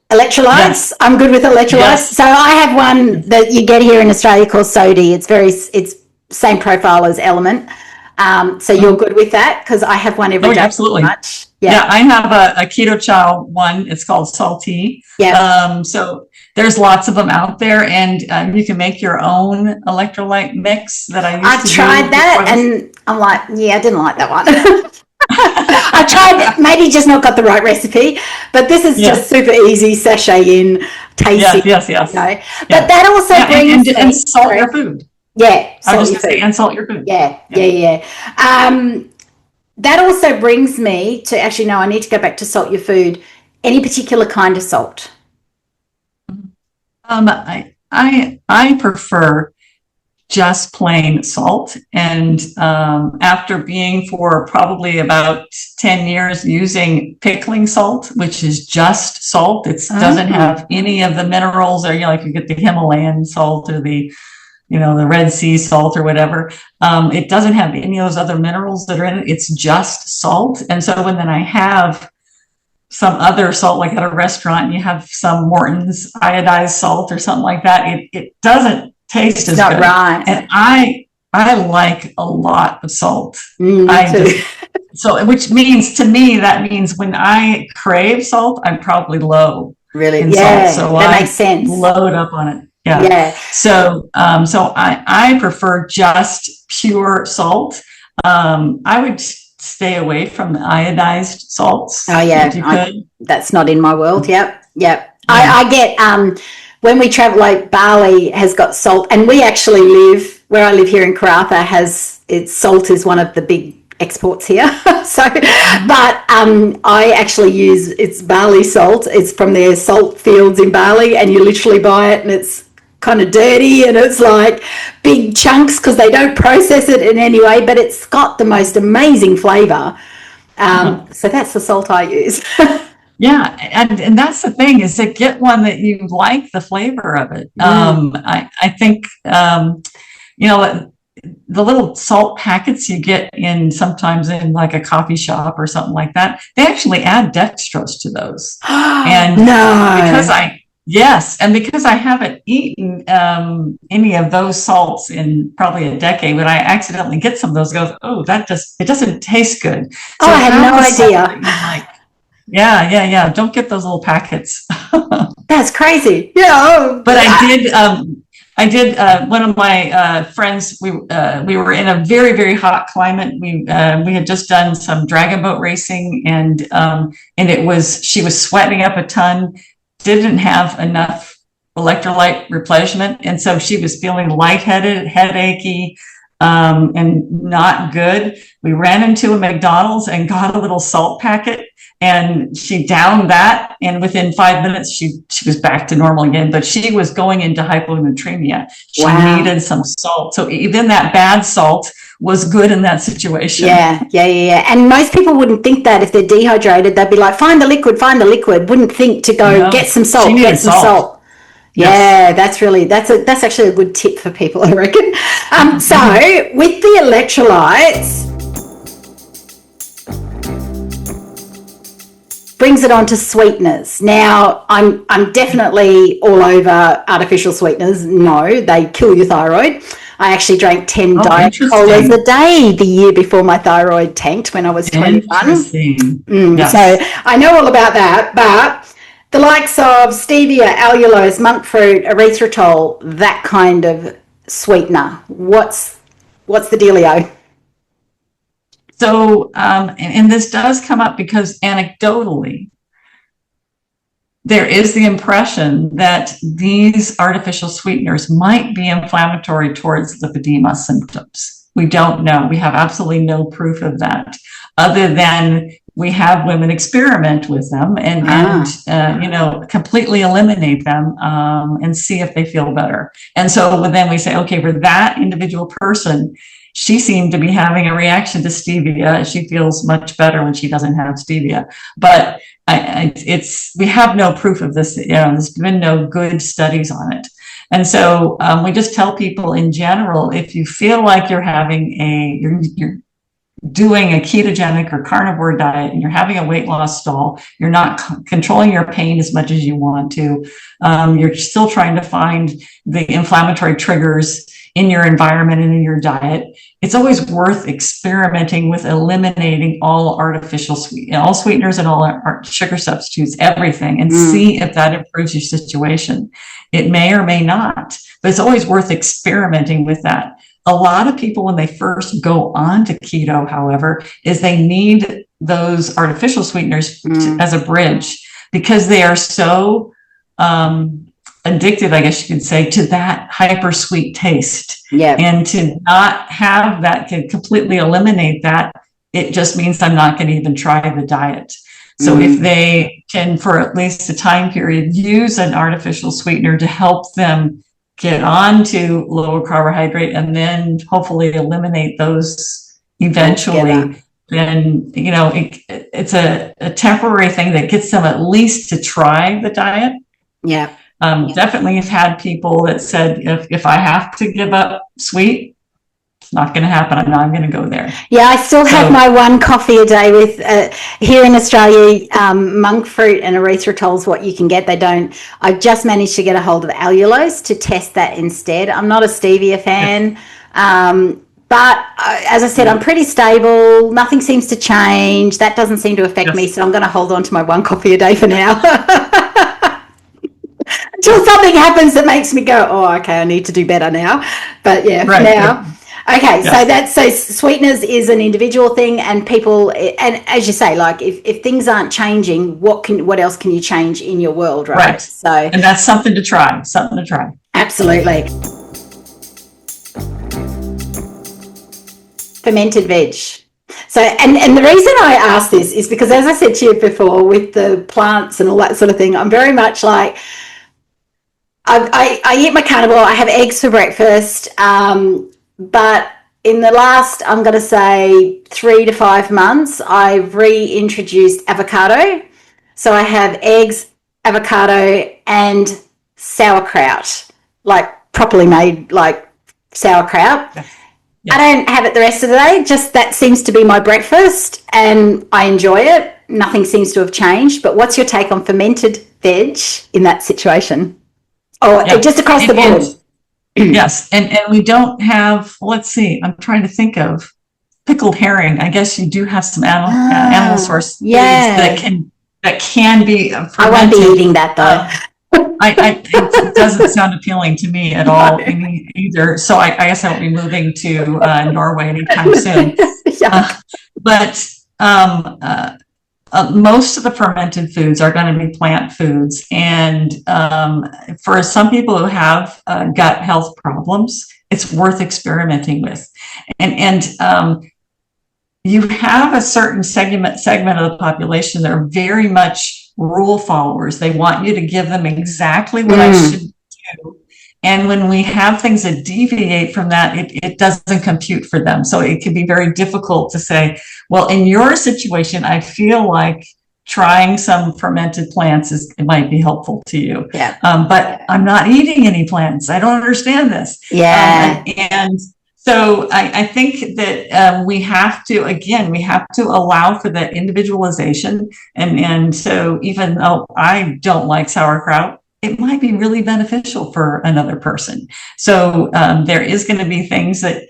electrolytes, yes. I'm good with electrolytes. Yes. So I have one that you get here in Australia called Sodi. It's same profile as Element. So you're good with that? Because I have one every day. Absolutely. Much. Yeah, I have a Keto Chow one. It's called Salty. Yeah. So there's lots of them out there, and you can make your own electrolyte mix that I used to do. I tried that, and I'm like, I didn't like that one. I tried, maybe just not got the right recipe, but this is just super easy, sachet in, tasty. Yes. You know? But that also brings and salt your food. Yeah. I was just going to say, and salt your food. Yeah. That also brings me to, actually, no, I need to go back to salt your food. Any particular kind of salt? I prefer just plain salt. And after being for probably about 10 years using pickling salt, which is just salt, it doesn't have any of the minerals, or, like you get the Himalayan salt or the Red Sea salt or whatever. It doesn't have any of those other minerals that are in it. It's just salt. And so when then I have some other salt, like at a restaurant, you have some Morton's iodized salt or something like that, it doesn't taste as good. Right. And I like a lot of salt. Which means, to me, that means when I crave salt, I'm probably low. Really? In salt. So that makes sense. Load up on it. Yeah. So I prefer just pure salt. I would stay away from the iodized salts. Oh yeah, that's not in my world. Yep. I get when we travel, like Bali has got salt, and we actually live where I live here in Karratha. Salt is one of the big exports here. But I actually use it's Bali salt. It's from their salt fields in Bali, and you literally buy it, and it's kind of dirty, and it's like big chunks because they don't process it in any way, but it's got the most amazing flavor. So that's the salt I use. Yeah, and that's the thing, is to get one that you like the flavor of it. I think you know, the little salt packets you get in sometimes in like a coffee shop or something like that, they actually add dextrose to those. And because No. yes, and because I haven't eaten any of those salts in probably a decade, when I accidentally get some of those, goes, oh, it doesn't taste good. Oh, So I had have no the salt that idea. you like. Yeah. Don't get those little packets. That's crazy. Yeah. Oh, But one of my friends, we were in a very, very hot climate. We had just done some dragon boat racing, and she was sweating up a ton, didn't have enough electrolyte replenishment, and so she was feeling lightheaded, headachy, and not good. We ran into a McDonald's and got a little salt packet, and she downed that, and within 5 minutes she was back to normal again. But she was going into hyponatremia. She needed some salt. So even that bad salt was good in that situation. Yeah. And most people wouldn't think that if they're dehydrated. They'd be like, find the liquid. Wouldn't think to go get some salt, get some salt. Yeah, that's actually a good tip for people, I reckon. So with the electrolytes, brings it on to sweeteners. Now, I'm definitely all over artificial sweeteners. No, they kill your thyroid. I actually drank 10 Diet Colas a day the year before my thyroid tanked when I was 21. So I know all about that, but the likes of stevia, allulose, monk fruit, erythritol, that kind of sweetener, what's the dealio? So, and this does come up because anecdotally, there is the impression that these artificial sweeteners might be inflammatory towards lipedema symptoms. We don't know. We have absolutely no proof of that, other than we have women experiment with them and completely eliminate them and see if they feel better. And so then we say, okay, for that individual person, she seemed to be having a reaction to stevia. She feels much better when she doesn't have stevia. But we have no proof of this. There's been no good studies on it. And so we just tell people in general, if you feel like you're doing a ketogenic or carnivore diet and you're having a weight loss stall, you're not controlling your pain as much as you want to, you're still trying to find the inflammatory triggers in your environment and in your diet, it's always worth experimenting with eliminating all artificial all sweeteners and all sugar substitutes, everything, and see if that improves your situation. It may or may not, but it's always worth experimenting with that. A lot of people, when they first go on to keto, however, is they need those artificial sweeteners as a bridge, because they are so addicted, I guess you could say, to that hyper sweet taste. Yeah. And to not have that, to completely eliminate that, it just means I'm not going to even try the diet. So if they can, for at least a time period, use an artificial sweetener to help them get on to lower carbohydrate and then hopefully eliminate those eventually, then, it's a temporary thing that gets them at least to try the diet. Yeah. Definitely have had people that said, if I have to give up sweet, it's not going to happen. I'm going to go there. Yeah, I still have my one coffee a day with, here in Australia, monk fruit and erythritol is what you can get. I've just managed to get a hold of allulose to test that instead. I'm not a stevia fan. But as I said, I'm pretty stable. Nothing seems to change. That doesn't seem to affect me. So I'm going to hold on to my one coffee a day for now. Until something happens that makes me go, oh, okay, I need to do better now. But yeah, for now. Okay, so sweeteners is an individual thing, and people, and as you say, like if things aren't changing, what else can you change in your world, right? Right. So, and that's something to try. Absolutely. Fermented veg. So, and the reason I ask this is because, as I said to you before, with the plants and all that sort of thing, I'm very much like, I eat my carnivore. I have eggs for breakfast, but in the last, I'm going to say 3 to 5 months, I've reintroduced avocado. So I have eggs, avocado, and sauerkraut, like properly made, like sauerkraut. Yes. I don't have it the rest of the day, just that seems to be my breakfast and I enjoy it. Nothing seems to have changed. But what's your take on fermented veg in that situation? Oh, just across the board. Yes. And we don't have, let's see, I'm trying to think of pickled herring. I guess you do have some animal source foods that can be fermented. I won't be eating that though. It doesn't sound appealing to me at all either. So I guess I won't be moving to Norway anytime soon. But most of the fermented foods are going to be plant foods. And for some people who have gut health problems, it's worth experimenting with. And you have a certain segment of the population that are very much rule followers. They want you to give them exactly what I should do. And when we have things that deviate from that, it doesn't compute for them. So it can be very difficult to say, well, in your situation, I feel like trying some fermented plants it might be helpful to you. But I'm not eating any plants. I don't understand this. And so I think that we have to allow for that individualization. And so even though I don't like sauerkraut, it might be really beneficial for another person. So there is going to be things that,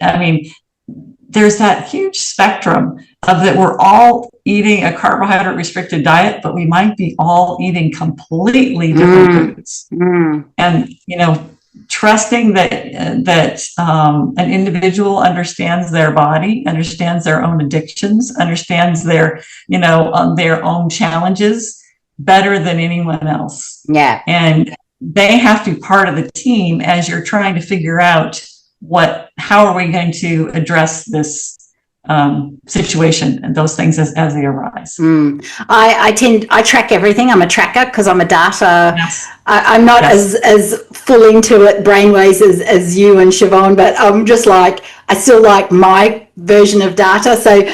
there's that huge spectrum of that we're all eating a carbohydrate restricted diet, but we might be all eating completely different foods. And, trusting that an individual understands their body, understands their own addictions, understands their own challenges better than anyone else. And they have to be part of the team as you're trying to figure out how are we going to address this situation and those things as they arise. I track everything. I'm a tracker because I'm a data. I'm not as full into it brainwaves as you and Siobhan, but I'm just like, I still like my version of data. So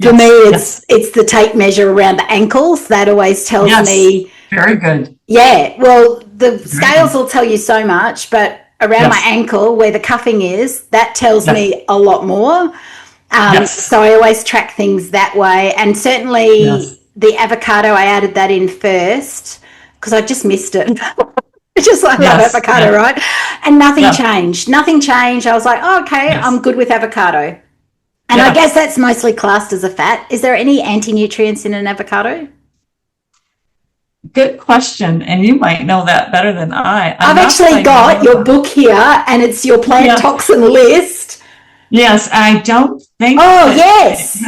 for me, it's the tape measure around the ankles. That always tells me. Very good. Yeah. Well, the scales will tell you so much, but around my ankle where the cuffing is, that tells me a lot more. So I always track things that way. And certainly the avocado, I added that in first because I just missed it. I love avocado, right? And nothing changed. Nothing changed. I was like, I'm good with avocado. And I guess that's mostly classed as a fat. Is there any anti-nutrients in an avocado? Good question. And you might know that better than I. I've actually got your book here and it's your plant toxin list. Yes, I don't think. Oh, yes.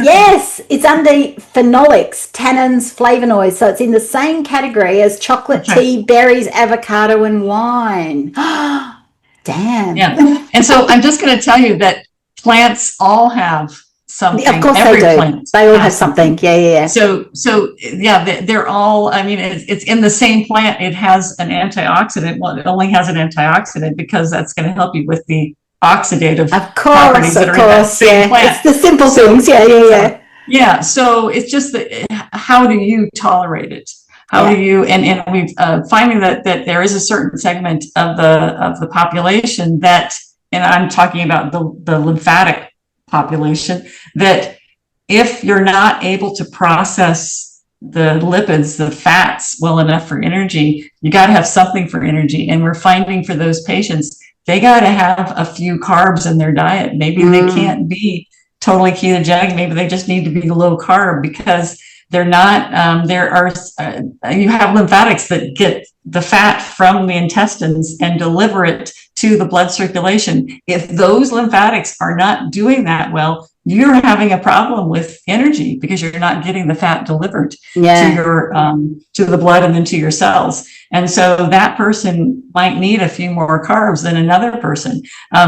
It's under phenolics, tannins, flavonoids. So it's in the same category as chocolate, tea, berries, avocado, and wine. Damn. Yeah. And so I'm just going to tell you that plants all have something. Of course they do. They all have something. Yeah. So they're all, it's in the same plant. It has an antioxidant. Well, it only has an antioxidant because that's going to help you with the oxidative properties that are in that same plant. It's the simple things. Yeah. So it's just that how do you tolerate it? How do you, and we've finding that there is a certain segment of the population that, and I'm talking about the lymphatic population, that if you're not able to process the lipids, the fats well enough for energy, you got to have something for energy. And we're finding for those patients, they got to have a few carbs in their diet. Maybe they can't be totally ketogenic. Maybe they just need to be low carb because they're not, you have lymphatics that get the fat from the intestines and deliver it to the blood circulation. If those lymphatics are not doing that well, you're having a problem with energy because you're not getting the fat delivered to your to the blood and then to your cells. And so that person might need a few more carbs than another person. I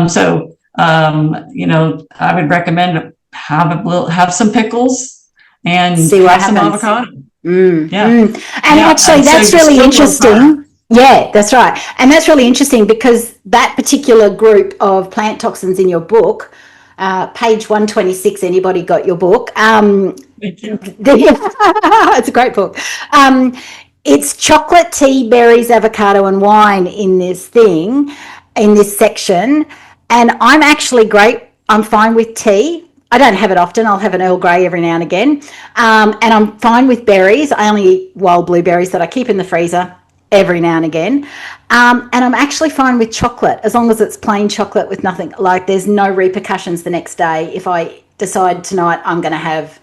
would recommend have some pickles and see what have happens. Some avocado. Actually, that's really interesting. Yeah, that's right. And that's really interesting because that particular group of plant toxins in your book, page 126. Anybody got your book? Thank you. It's a great book. It's chocolate, tea, berries, avocado, and wine in this thing, in this section. And I'm actually great. I'm fine with tea. I don't have it often. I'll have an Earl Grey every now and again. And I'm fine with berries. I only eat wild blueberries that I keep in the freezer every now and again. And I'm actually fine with chocolate, as long as it's plain chocolate with nothing, like there's no repercussions the next day. If I decide tonight I'm going to have,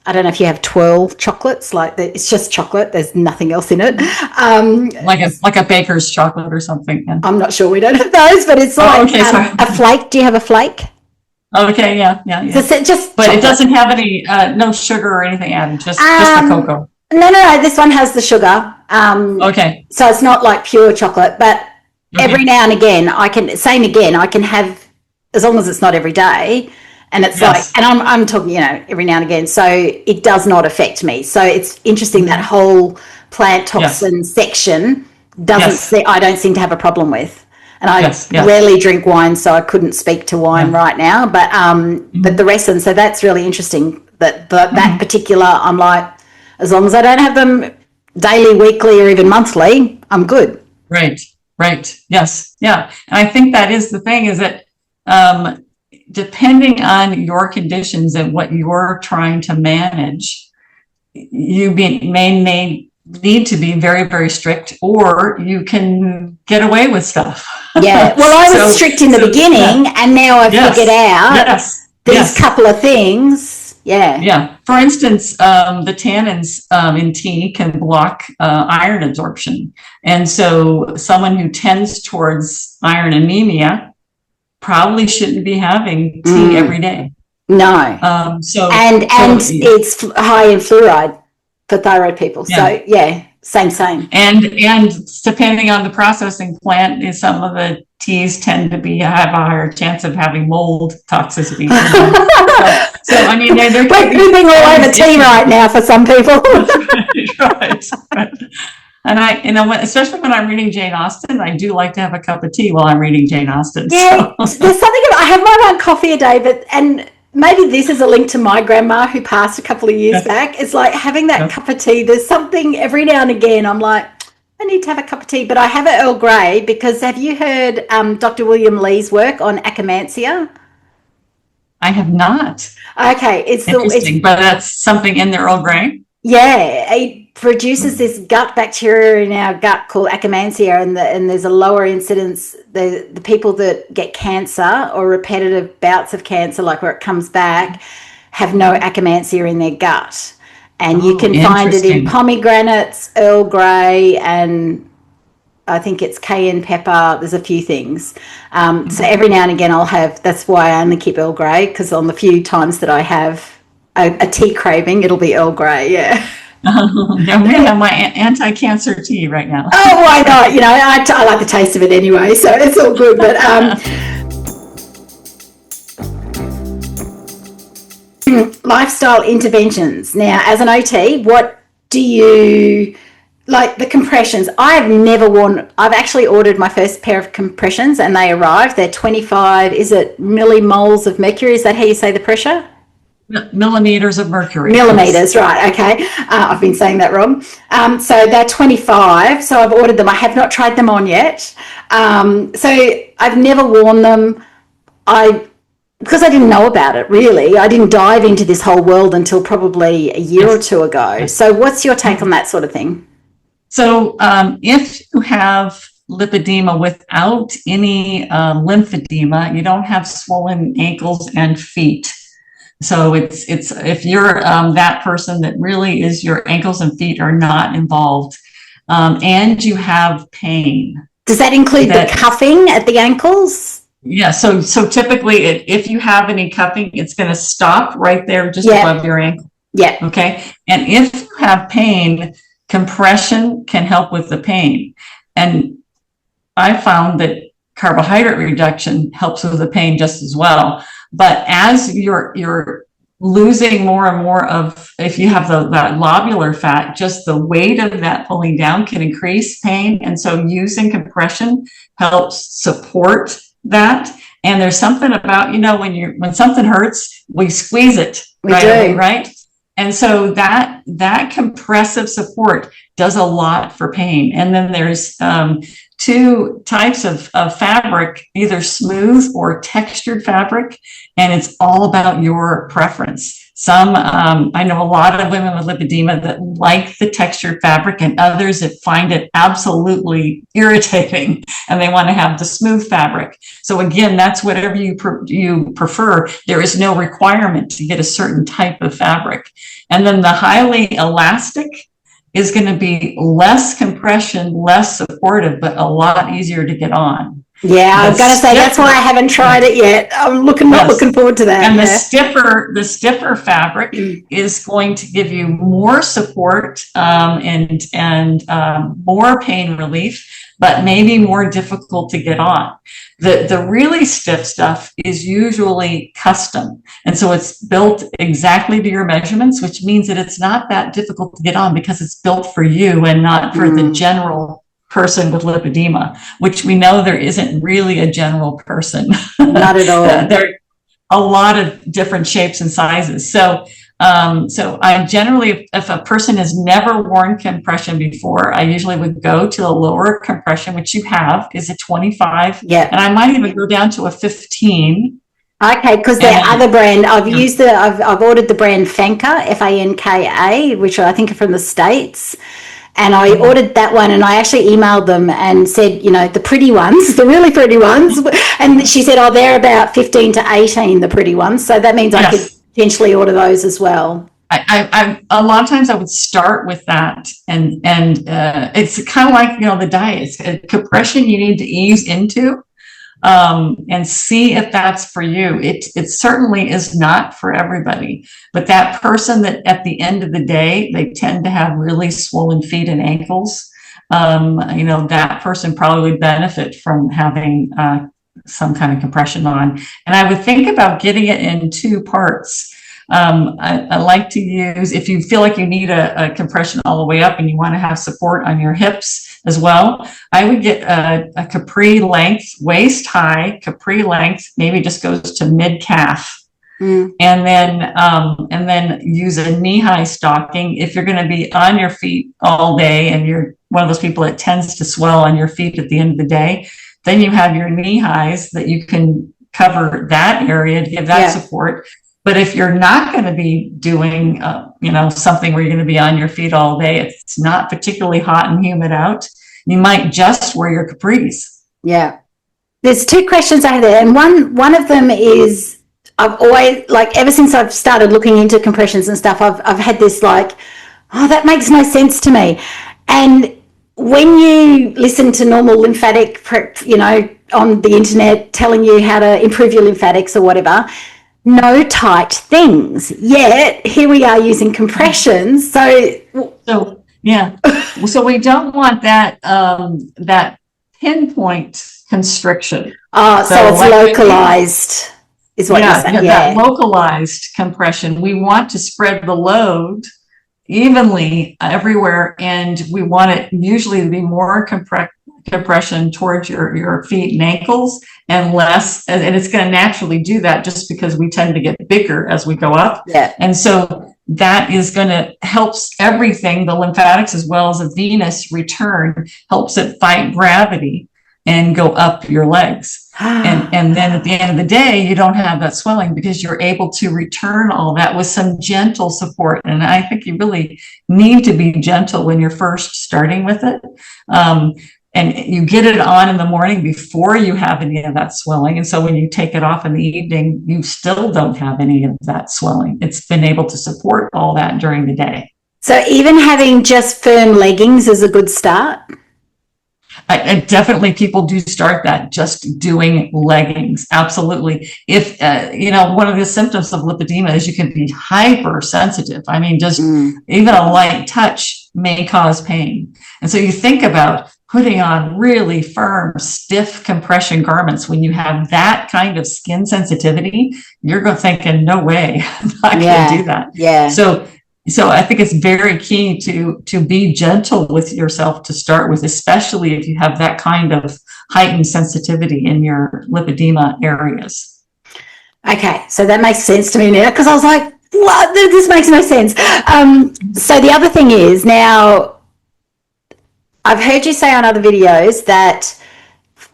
I don't know if you have 12 chocolates, it's just chocolate, there's nothing else in it. Like a baker's chocolate or something. Yeah. I'm not sure, we don't have those, but it's like a flake. Do you have a flake? Okay, yeah. Just but chocolate. It doesn't have any, no sugar or anything added, just the cocoa. No, this one has the sugar. Okay. So it's not like pure chocolate, but every now and again I can have, as long as it's not every day. And it's like, and I'm talking, every now and again. So it does not affect me. So it's interesting, that whole plant toxin section I don't seem to have a problem with. And I rarely drink wine, so I couldn't speak to wine right now. But but the rest, and so that's really interesting. That particular, I'm like, as long as I don't have them daily, weekly, or even monthly, I'm good. Right. Yes. Yeah. And I think that is the thing, is that depending on your conditions and what you're trying to manage, you may need to be very, very strict, or you can get away with stuff. Yeah. Well, I was strict in the beginning, and now I've figured out these couple of things. Yeah. For instance, the tannins in tea can block iron absorption. And so someone who tends towards iron anemia probably shouldn't be having tea every day. No. It's high in fluoride for thyroid people. So same. And depending on the processing plant, some of the teas tend to have a higher chance of having mold toxicity. So I mean, they're pooping all over tea right now for some people. right. And especially when I'm reading Jane Austen, I do like to have a cup of tea while I'm reading Jane Austen. Yeah, there's something I have my one coffee a day, and maybe this is a link to my grandma who passed a couple of years back. It's like having that cup of tea. There's something every now and again I'm like, I need to have a cup of tea, but I have an Earl Grey, because have you heard Dr. William Lee's work on Akkermansia? I have not. Okay, it's interesting, but that's something in the Earl Grey. Yeah, it produces this gut bacteria in our gut called Akkermansia, and there's a lower incidence. The people that get cancer or repetitive bouts of cancer, like where it comes back, have no Akkermansia in their gut. And you can find it in pomegranates, Earl Grey, and I think it's cayenne pepper. There's a few things. So every now and again that's why I only keep Earl Grey, because on the few times that I have a tea craving, it'll be Earl Grey, I'm going to have my anti-cancer tea right now. Oh, why not? I like the taste of it anyway, so it's all good. But lifestyle interventions. Now, as an OT, what do you like? The compressions. I've actually ordered my first pair of compressions, and they arrived. They're 25, is it millimoles of mercury? Is that how you say the pressure? Millimeters of mercury. Millimeters, right, okay. I've been saying that wrong. So they're 25, so I've ordered them. I have not tried them on yet. So I've never worn them. Because I didn't know about it, really. I didn't dive into this whole world until probably a year or two ago. So what's your take on that sort of thing? So if you have lipedema without any lymphedema, you don't have swollen ankles and feet. So it's if you're that person that really is, your ankles and feet are not involved, and you have pain. Does that include the cuffing at the ankles? Yeah. So typically, if you have any cuffing, it's going to stop right there, just above your ankle. Yeah. Okay. And if you have pain, compression can help with the pain. And I found that carbohydrate reduction helps with the pain just as well. But as you're losing more and more of, if you have that lobular fat, just the weight of that pulling down can increase pain. And so using compression helps support that And there's something about, when something hurts, we squeeze it We do. away, right? And so that compressive support does a lot for pain. And then there's two types of fabric, either smooth or textured fabric, and it's all about your preference. I know a lot of women with lipedema that like the textured fabric, and others that find it absolutely irritating and they want to have the smooth fabric. So again, that's whatever you prefer. There is no requirement to get a certain type of fabric. And then the highly elastic is going to be less compression, less supportive, but a lot easier to get on. Yeah, I'm going to say that's why I haven't tried it yet. I'm looking forward to that. And the stiffer fabric is going to give you more support and more pain relief, but maybe more difficult to get on. The really stiff stuff is usually custom. And so it's built exactly to your measurements, which means that it's not that difficult to get on because it's built for you and not for the general person with lipedema, which we know there isn't really a general person. Not at all. There are a lot of different shapes and sizes. So I generally, if a person has never worn compression before, I usually would go to a lower compression, which you have, is a 25. Yeah. And I might even go down to a 15. Okay, because their other brand, I've ordered the brand Fanka, Fanka, which I think are from the States. And I ordered that one, and I actually emailed them and said, the pretty ones, the really pretty ones. And she said, they're about 15 to 18, the pretty ones. So that means I could potentially order those as well. I a lot of times I would start with that, and it's kind of like the diet. It's compression you need to ease into, and see if that's for you. It certainly is not for everybody, but that person that at the end of the day they tend to have really swollen feet and ankles, that person probably would benefit from having some kind of compression on. And I would think about getting it in two parts. I like to use, if you feel like you need a compression all the way up and you want to have support on your hips as well, I would get a capri length, waist high capri length, maybe just goes to mid calf. And then use a knee high stocking. If you're going to be on your feet all day and you're one of those people that tends to swell on your feet at the end of the day, then you have your knee highs that you can cover that area to give that support. But if you're not going to be doing, something where you're going to be on your feet all day, if it's not particularly hot and humid out, you might just wear your capris. Yeah. There's two questions I have there. And one of them is, I've always, ever since I've started looking into compressions and stuff, I've had this that makes no sense to me. And when you listen to normal lymphatic prep, on the internet telling you how to improve your lymphatics or whatever, no tight things. Yet here we are using compressions. So we don't want that pinpoint constriction. So it's localized, is what you're saying. That localized compression. We want to spread the load evenly everywhere, and we want it usually to be more compression towards your feet and ankles and less, and it's going to naturally do that just because we tend to get bigger as we go up. And so that is going to helps everything, the lymphatics as well as the venous return, helps it fight gravity and go up your legs. And then at the end of the day, you don't have that swelling because you're able to return all that with some gentle support. And I think you really need to be gentle when you're first starting with it. And you get it on in the morning before you have any of that swelling. And so when you take it off in the evening, you still don't have any of that swelling. It's been able to support all that during the day. So even having just firm leggings is a good start? I definitely, people do start that just doing leggings. Absolutely. If, one of the symptoms of lipedema is you can be hypersensitive. I mean, just even a light touch may cause pain. And so you think about putting on really firm, stiff compression garments when you have that kind of skin sensitivity, you're thinking, no way, I'm not going to do that. Yeah. So So I think it's very key to be gentle with yourself to start with, especially if you have that kind of heightened sensitivity in your lipedema areas. Okay, so that makes sense to me now, because I was like, what? This makes no sense. So the other thing is, now I've heard you say on other videos that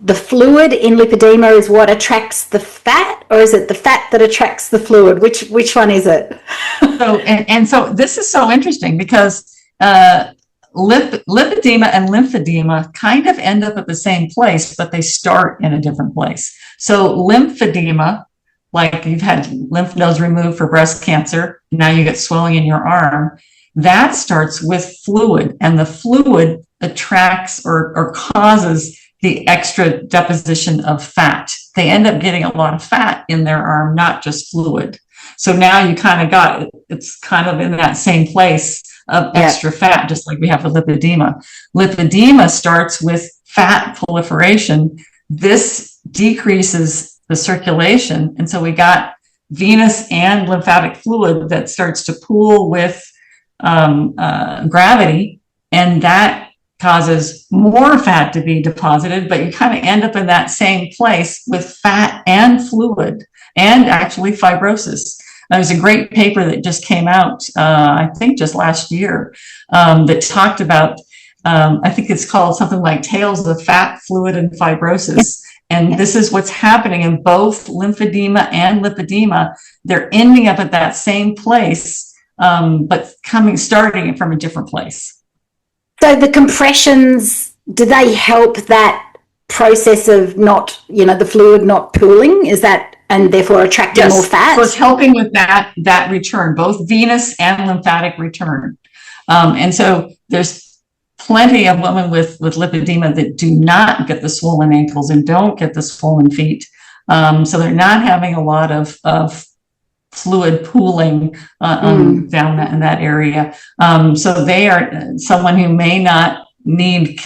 the fluid in lipedema is what attracts the fat, or is it the fat that attracts the fluid? Which one is it? So this is so interesting, because lipedema and lymphedema kind of end up at the same place, but they start in a different place. So lymphedema, like you've had lymph nodes removed for breast cancer, now you get swelling in your arm, that starts with fluid, and the fluid attracts or causes the extra deposition of fat. They end up getting a lot of fat in their arm, not just fluid. So now you kind of got, it's kind of in that same place of extra fat, just like we have with lipedema. Lipedema starts with fat proliferation. This decreases the circulation. And so we got venous and lymphatic fluid that starts to pool with gravity, and that causes more fat to be deposited, but you kind of end up in that same place with fat and fluid, and actually fibrosis. There's a great paper that just came out, I think just last year, that talked about, I think it's called something like Tales of Fat, Fluid, and Fibrosis. And this is what's happening in both lymphedema and lipedema. They're ending up at that same place, but starting from a different place. So the compressions, do they help that process of not, the fluid not pooling? Is that, and therefore attracting more fat? So it's helping with that return, both venous and lymphatic return. And so there's plenty of women with lipedema that do not get the swollen ankles and don't get the swollen feet. So they're not having a lot of fluid pooling down in that area. So they are someone who may not need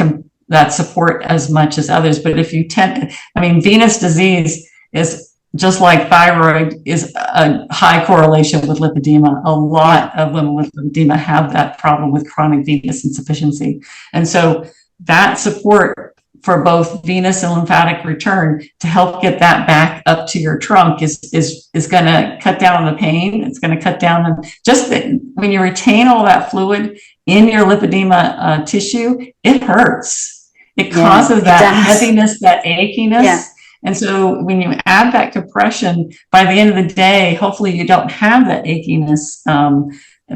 that support as much as others. But if you venous disease is just like thyroid, is a high correlation with lipedema. A lot of women with lipedema have that problem with chronic venous insufficiency. And so that support for both venous and lymphatic return to help get that back up to your trunk is going to cut down on the pain. It's going to cut down on when you retain all that fluid in your lipedema tissue, it hurts. It causes that heaviness, that achiness. Yeah. And so when you add that compression, by the end of the day, hopefully you don't have that achiness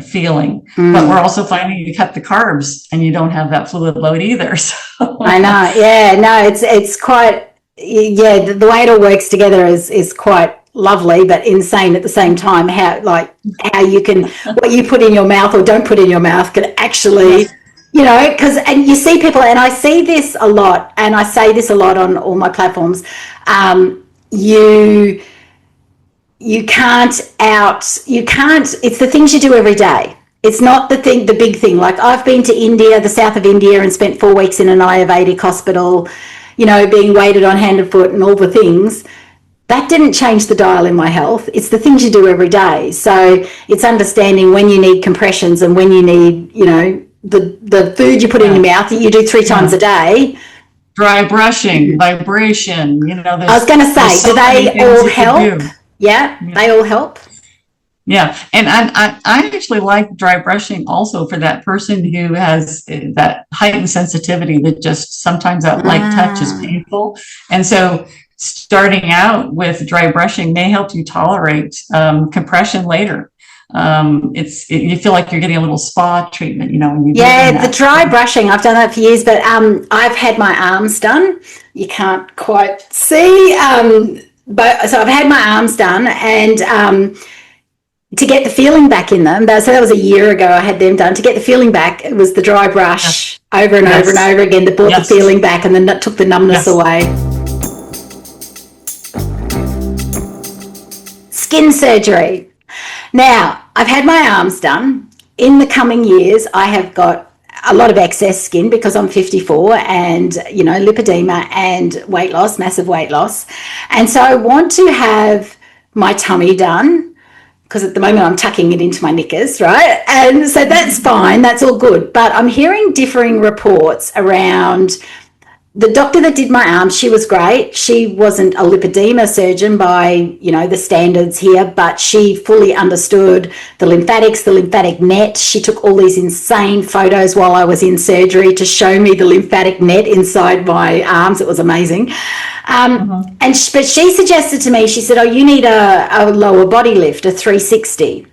feeling. But we're also finding you cut the carbs and you don't have that fluid load either. So I know. Yeah, no, it's quite, the way it all works together is quite lovely, but insane at the same time. How you can, what you put in your mouth or don't put in your mouth can actually, and you see people, and I see this a lot, and I say this a lot on all my platforms. You can't, it's the things you do every day. It's not the big thing. Like, I've been to India, the south of India, and spent 4 weeks in an Ayurvedic hospital, being waited on hand and foot and all the things. That didn't change the dial in my health. It's the things you do every day. So it's understanding when you need compressions and when you need, the food you put in your mouth that you do 3 times a day. Dry brushing, vibration, I was going to say, do they all help? Yeah, they all help. Yeah, and I actually like dry brushing also for that person who has that heightened sensitivity that just sometimes that light touch is painful. And so starting out with dry brushing may help you tolerate compression later. You feel like you're getting a little spa treatment, when you the dry brushing, I've done that for years, but I've had my arms done. You can't quite see, but so I've had my arms done, and to get the feeling back in them, so that was a year ago I had them done. To get the feeling back, it was the dry brush over and over and over again that brought the feeling back and then took the numbness away. Skin surgery. Now, I've had my arms done. In the coming years, I have got a lot of excess skin because I'm 54 and, lipedema and weight loss, massive weight loss. And so I want to have my tummy done because at the moment I'm tucking it into my knickers, right? And so that's fine, that's all good. But I'm hearing differing reports around the doctor that did my arms. She was great. She wasn't a lipedema surgeon by, you know, the standards here, but she fully understood the lymphatics, the lymphatic net. She took all these insane photos while I was in surgery to show me the lymphatic net inside my arms. It was amazing. But she suggested to me, she said, oh, you need a lower body lift, a 360.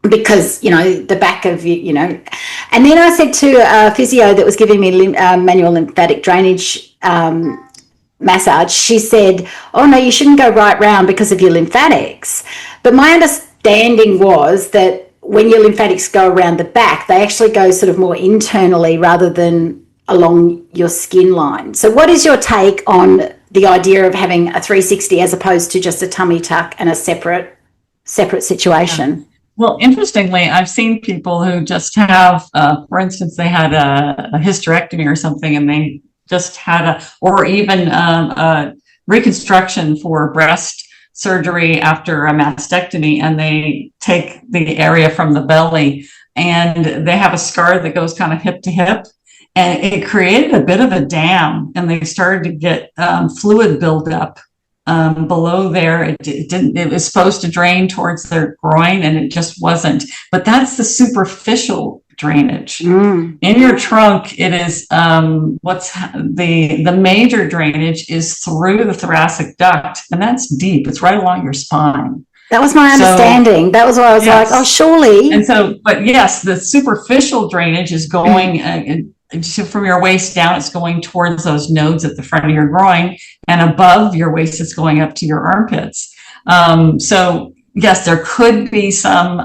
Because, you know, the back of, you know. And then I said to a physio that was giving me manual lymphatic drainage massage, she said, oh, no, you shouldn't go right round because of your lymphatics. But my understanding was that when your lymphatics go around the back, they actually go sort of more internally rather than along your skin line. So what is your take on the idea of having a 360 as opposed to just a tummy tuck and a separate situation? Yeah. Well, interestingly, I've seen people who just have, for instance, they had a hysterectomy or something, and they just had or even a reconstruction for breast surgery after a mastectomy, and they take the area from the belly, and they have a scar that goes kind of hip to hip, and it created a bit of a dam, and they started to get fluid buildup. Below there, it was supposed to drain towards their groin, and it just wasn't. But that's the superficial drainage. In your trunk, it is the major drainage is through the thoracic duct, and that's deep. It's right along your spine. That was my understanding. That was why I was like, oh, surely. And so, but yes, the superficial drainage is going from your waist down. It's going towards those nodes at the front of your groin, and above your waist, it's going up to your armpits. So yes, there could be some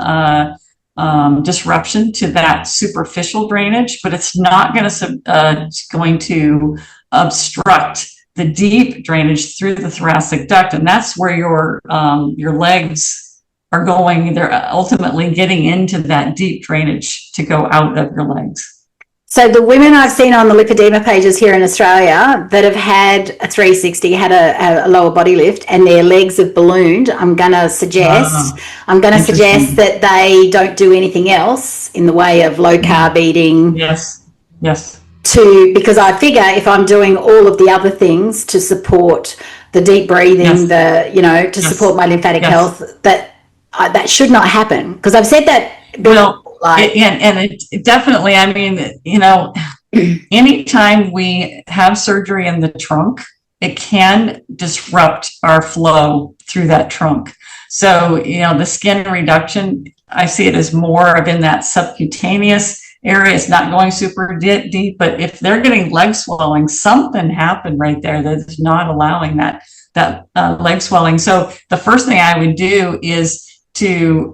disruption to that superficial drainage, but it's not going to obstruct the deep drainage through the thoracic duct, and that's where your legs are going. They're ultimately getting into that deep drainage to go out of your legs. So the women I've seen on the lipedema pages here in Australia that have had a 360, had a lower body lift, and their legs have ballooned, I'm going to suggest that they don't do anything else in the way of low carb eating. Yes. Because I figure if I'm doing all of the other things to support the deep breathing, support my lymphatic health, that should not happen. Because I've said that before. It definitely, I mean, you know, anytime we have surgery in the trunk, it can disrupt our flow through that trunk. So, you know, the skin reduction, I see it as more of in that subcutaneous area. It's not going super deep, but if they're getting leg swelling, something happened right there that is not allowing that leg swelling. So the first thing I would do is to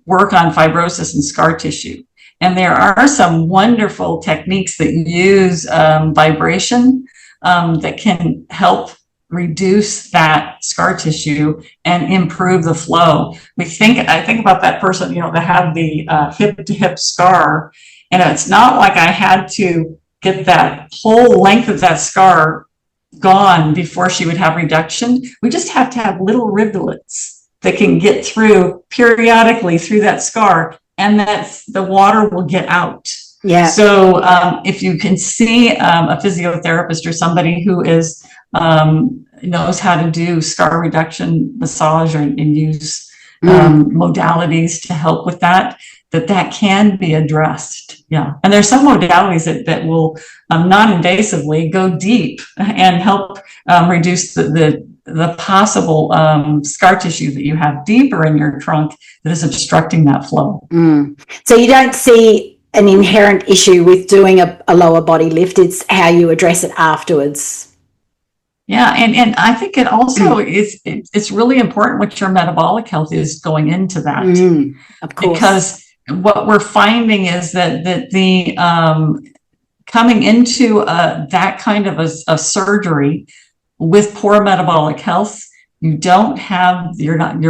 work on fibrosis and scar tissue. And there are some wonderful techniques that use vibration that can help reduce that scar tissue and improve the flow. I think about that person, you know, that had the hip to hip scar, and it's not like I had to get that whole length of that scar gone before she would have reduction. We just have to have little rivulets that can get through periodically through that scar, and that the water will get out. Yeah. So if you can see a physiotherapist or somebody who is knows how to do scar reduction massage and use modalities to help with that can be addressed. Yeah. And there's some modalities that will non-invasively go deep and help reduce the possible scar tissue that you have deeper in your trunk that is obstructing that flow. So you don't see an inherent issue with doing a lower body lift. It's how you address it afterwards. Yeah, and I think it also it's really important what your metabolic health is going into that. Of course. Because what we're finding is that the coming into that kind of a surgery with poor metabolic health, your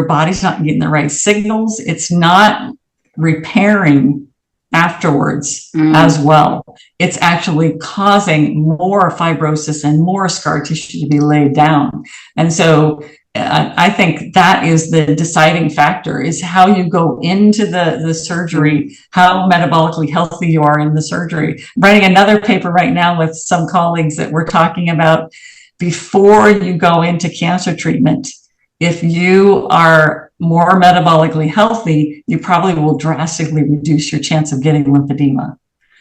body's not getting the right signals. It's not repairing afterwards as well. It's actually causing more fibrosis and more scar tissue to be laid down. And so I think that is the deciding factor, is how you go into the surgery, how metabolically healthy you are in the surgery. I'm writing another paper right now with some colleagues that we're talking about before you go into cancer treatment. If you are more metabolically healthy, you probably will drastically reduce your chance of getting lymphedema.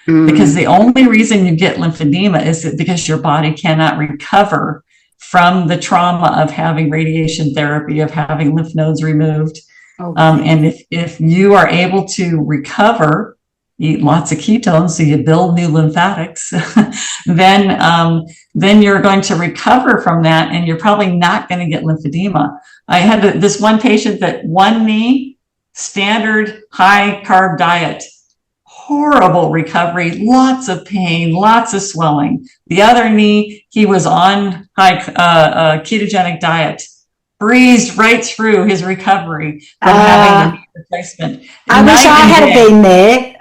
Because the only reason you get lymphedema is that because your body cannot recover from the trauma of having radiation therapy, of having lymph nodes removed. And if you are able to recover, eat lots of ketones, so you build new lymphatics, then you're going to recover from that, and you're probably not going to get lymphedema. I had this one patient that one knee, standard high carb diet, horrible recovery, lots of pain, lots of swelling. The other knee, he was on high ketogenic diet, breezed right through his recovery from having the knee replacement. I wish I had been there.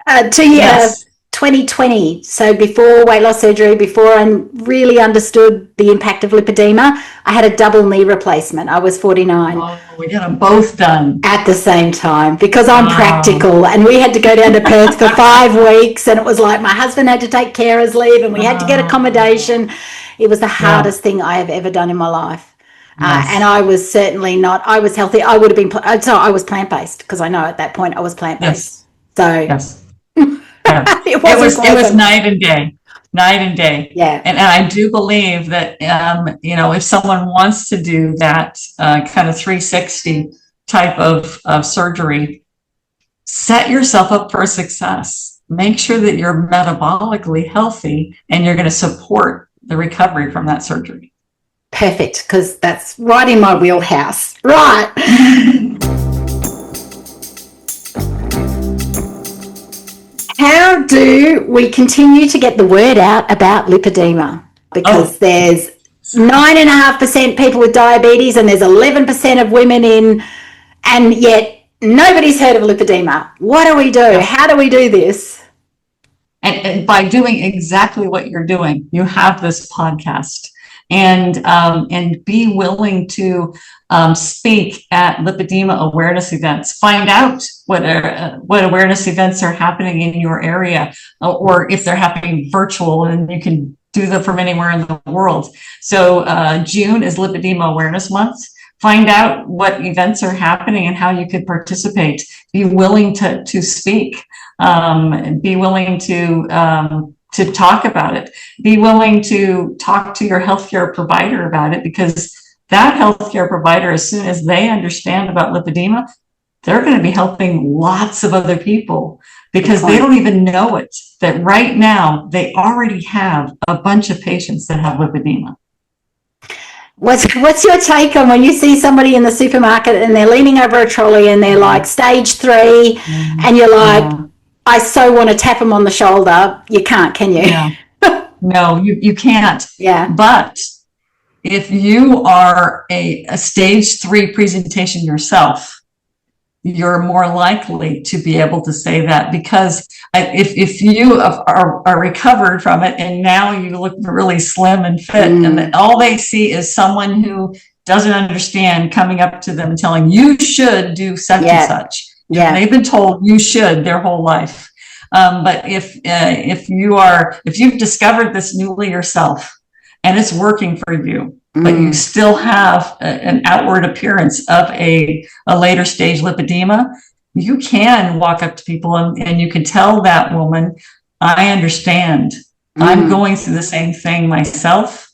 2020, so before weight loss surgery, before I really understood the impact of lipedema, I had a double knee replacement. I was 49. Oh, we got them both done at the same time, because I'm practical, and we had to go down to Perth for 5 weeks, and it was like my husband had to take carer's leave, and we had to get accommodation. It was the hardest thing I have ever done in my life. And I was certainly not, I was healthy. I would have been, so I was plant-based, because I know at that point I was plant-based. It was night and day. Yeah. And I do believe that, if someone wants to do that kind of 360 type of surgery, set yourself up for success. Make sure that you're metabolically healthy, and you're going to support the recovery from that surgery. Perfect, because that's right in my wheelhouse. Right. How do we continue to get the word out about lipedema? Because there's 9.5% people with diabetes, and there's 11% of women and yet nobody's heard of lipedema. What do we do? How do we do this? And by doing exactly what you're doing, you have this podcast, and be willing to speak at lipedema awareness events. Find out what awareness events are happening in your area, or if they're happening virtual, and you can do them from anywhere in the world. So June is Lipedema Awareness Month. Find out what events are happening and how you could participate. Be willing to speak. Be willing to talk about it. Be willing to talk to your healthcare provider about it, because that healthcare provider, as soon as they understand about lipedema, they're going to be helping lots of other people, because they don't even know it, that right now they already have a bunch of patients that have lipedema. What's your take on when you see somebody in the supermarket and they're leaning over a trolley and they're like stage 3, and you're like, I so want to tap them on the shoulder. You can't, can you? Yeah. No, you can't. Yeah. But if you are a stage 3 presentation yourself, you're more likely to be able to say that, because if you are recovered from it and now you look really slim and fit, and all they see is someone who doesn't understand coming up to them and telling you should do such and such. Yeah, they've been told you should their whole life. But if you've discovered this newly yourself and it's working for you, but you still have an outward appearance of a later stage lipedema, you can walk up to people and you can tell that woman, I understand. I'm going through the same thing myself.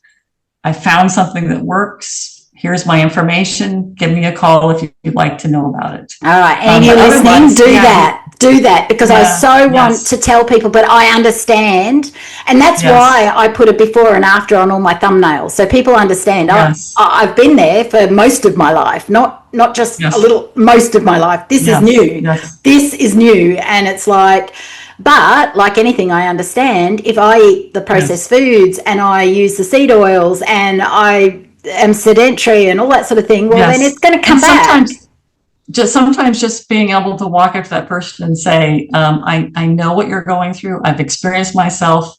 I found something that works. Here's my information. Give me a call if you'd like to know about it. All right. And you're listening, do that, because I so want to tell people, but I understand. And that's why I put a before and after on all my thumbnails, so people understand. I've been there for most of my life, not just a little, most of my life. This is new. This is new. And it's like, but like anything, I understand if I eat the processed foods and I use the seed oils and I am sedentary and all that sort of thing, well, then it's going to come back. just sometimes just being able to walk up to that person and say, I know what you're going through. I've experienced myself.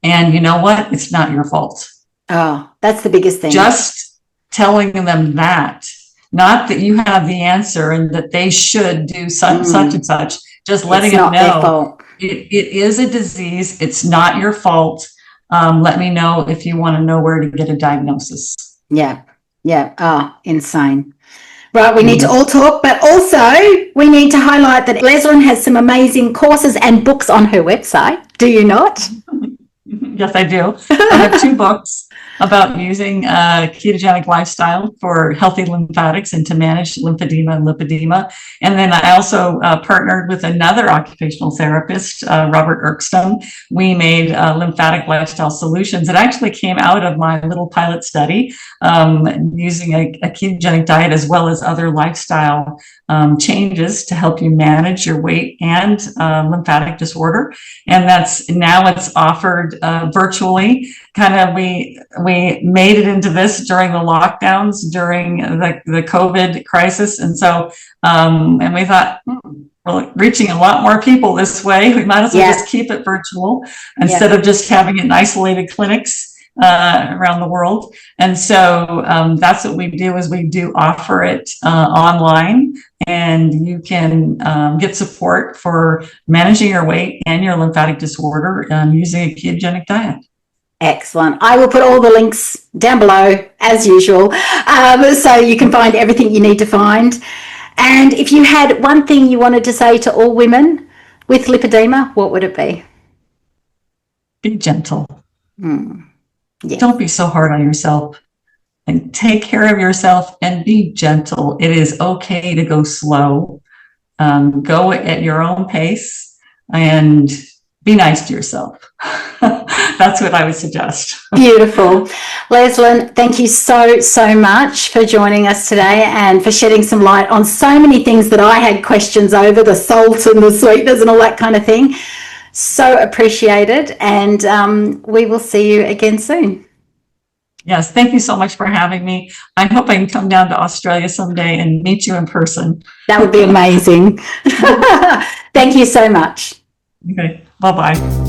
And you know what? It's not your fault. Oh, that's the biggest thing. Just telling them that, not that you have the answer and that they should do such and such. Just letting them know it is a disease. It's not your fault. Let me know if you want to know where to get a diagnosis. Yeah. Yeah. Oh, insane. Right, we need to all talk, but also we need to highlight that Leslyn has some amazing courses and books on her website. Do you not? Yes, I do. I have 2 books about using a ketogenic lifestyle for healthy lymphatics and to manage lymphedema and lipedema. And then I also partnered with another occupational therapist, Robert Erkstrom. We made lymphatic lifestyle solutions. It actually came out of my little pilot study using a ketogenic diet as well as other lifestyle changes to help you manage your weight and lymphatic disorder. And now it's offered virtually. Kind of we made it into this during the lockdowns, during the COVID crisis. And so, and we thought, we're reaching a lot more people this way. We might as well just keep it virtual instead of just having it in isolated clinics around the world. And so that's what we do, is we do offer it online, and you can get support for managing your weight and your lymphatic disorder using a ketogenic diet. Excellent. I will put all the links down below as usual, so you can find everything you need to find. And if you had one thing you wanted to say to all women with lipedema, what would it be? Be gentle. Yes. Don't be so hard on yourself, and take care of yourself and be gentle. It is okay to go slow. Go at your own pace and be nice to yourself. That's what I would suggest. Beautiful. Leslyn, thank you so much for joining us today and for shedding some light on so many things that I had questions over, the salt and the sweeteners and all that kind of thing. So appreciated, and we will see you again soon. Yes, thank you so much for having me. I hope I can come down to Australia someday and meet you in person. That would be amazing. Thank you so much. Okay, bye-bye.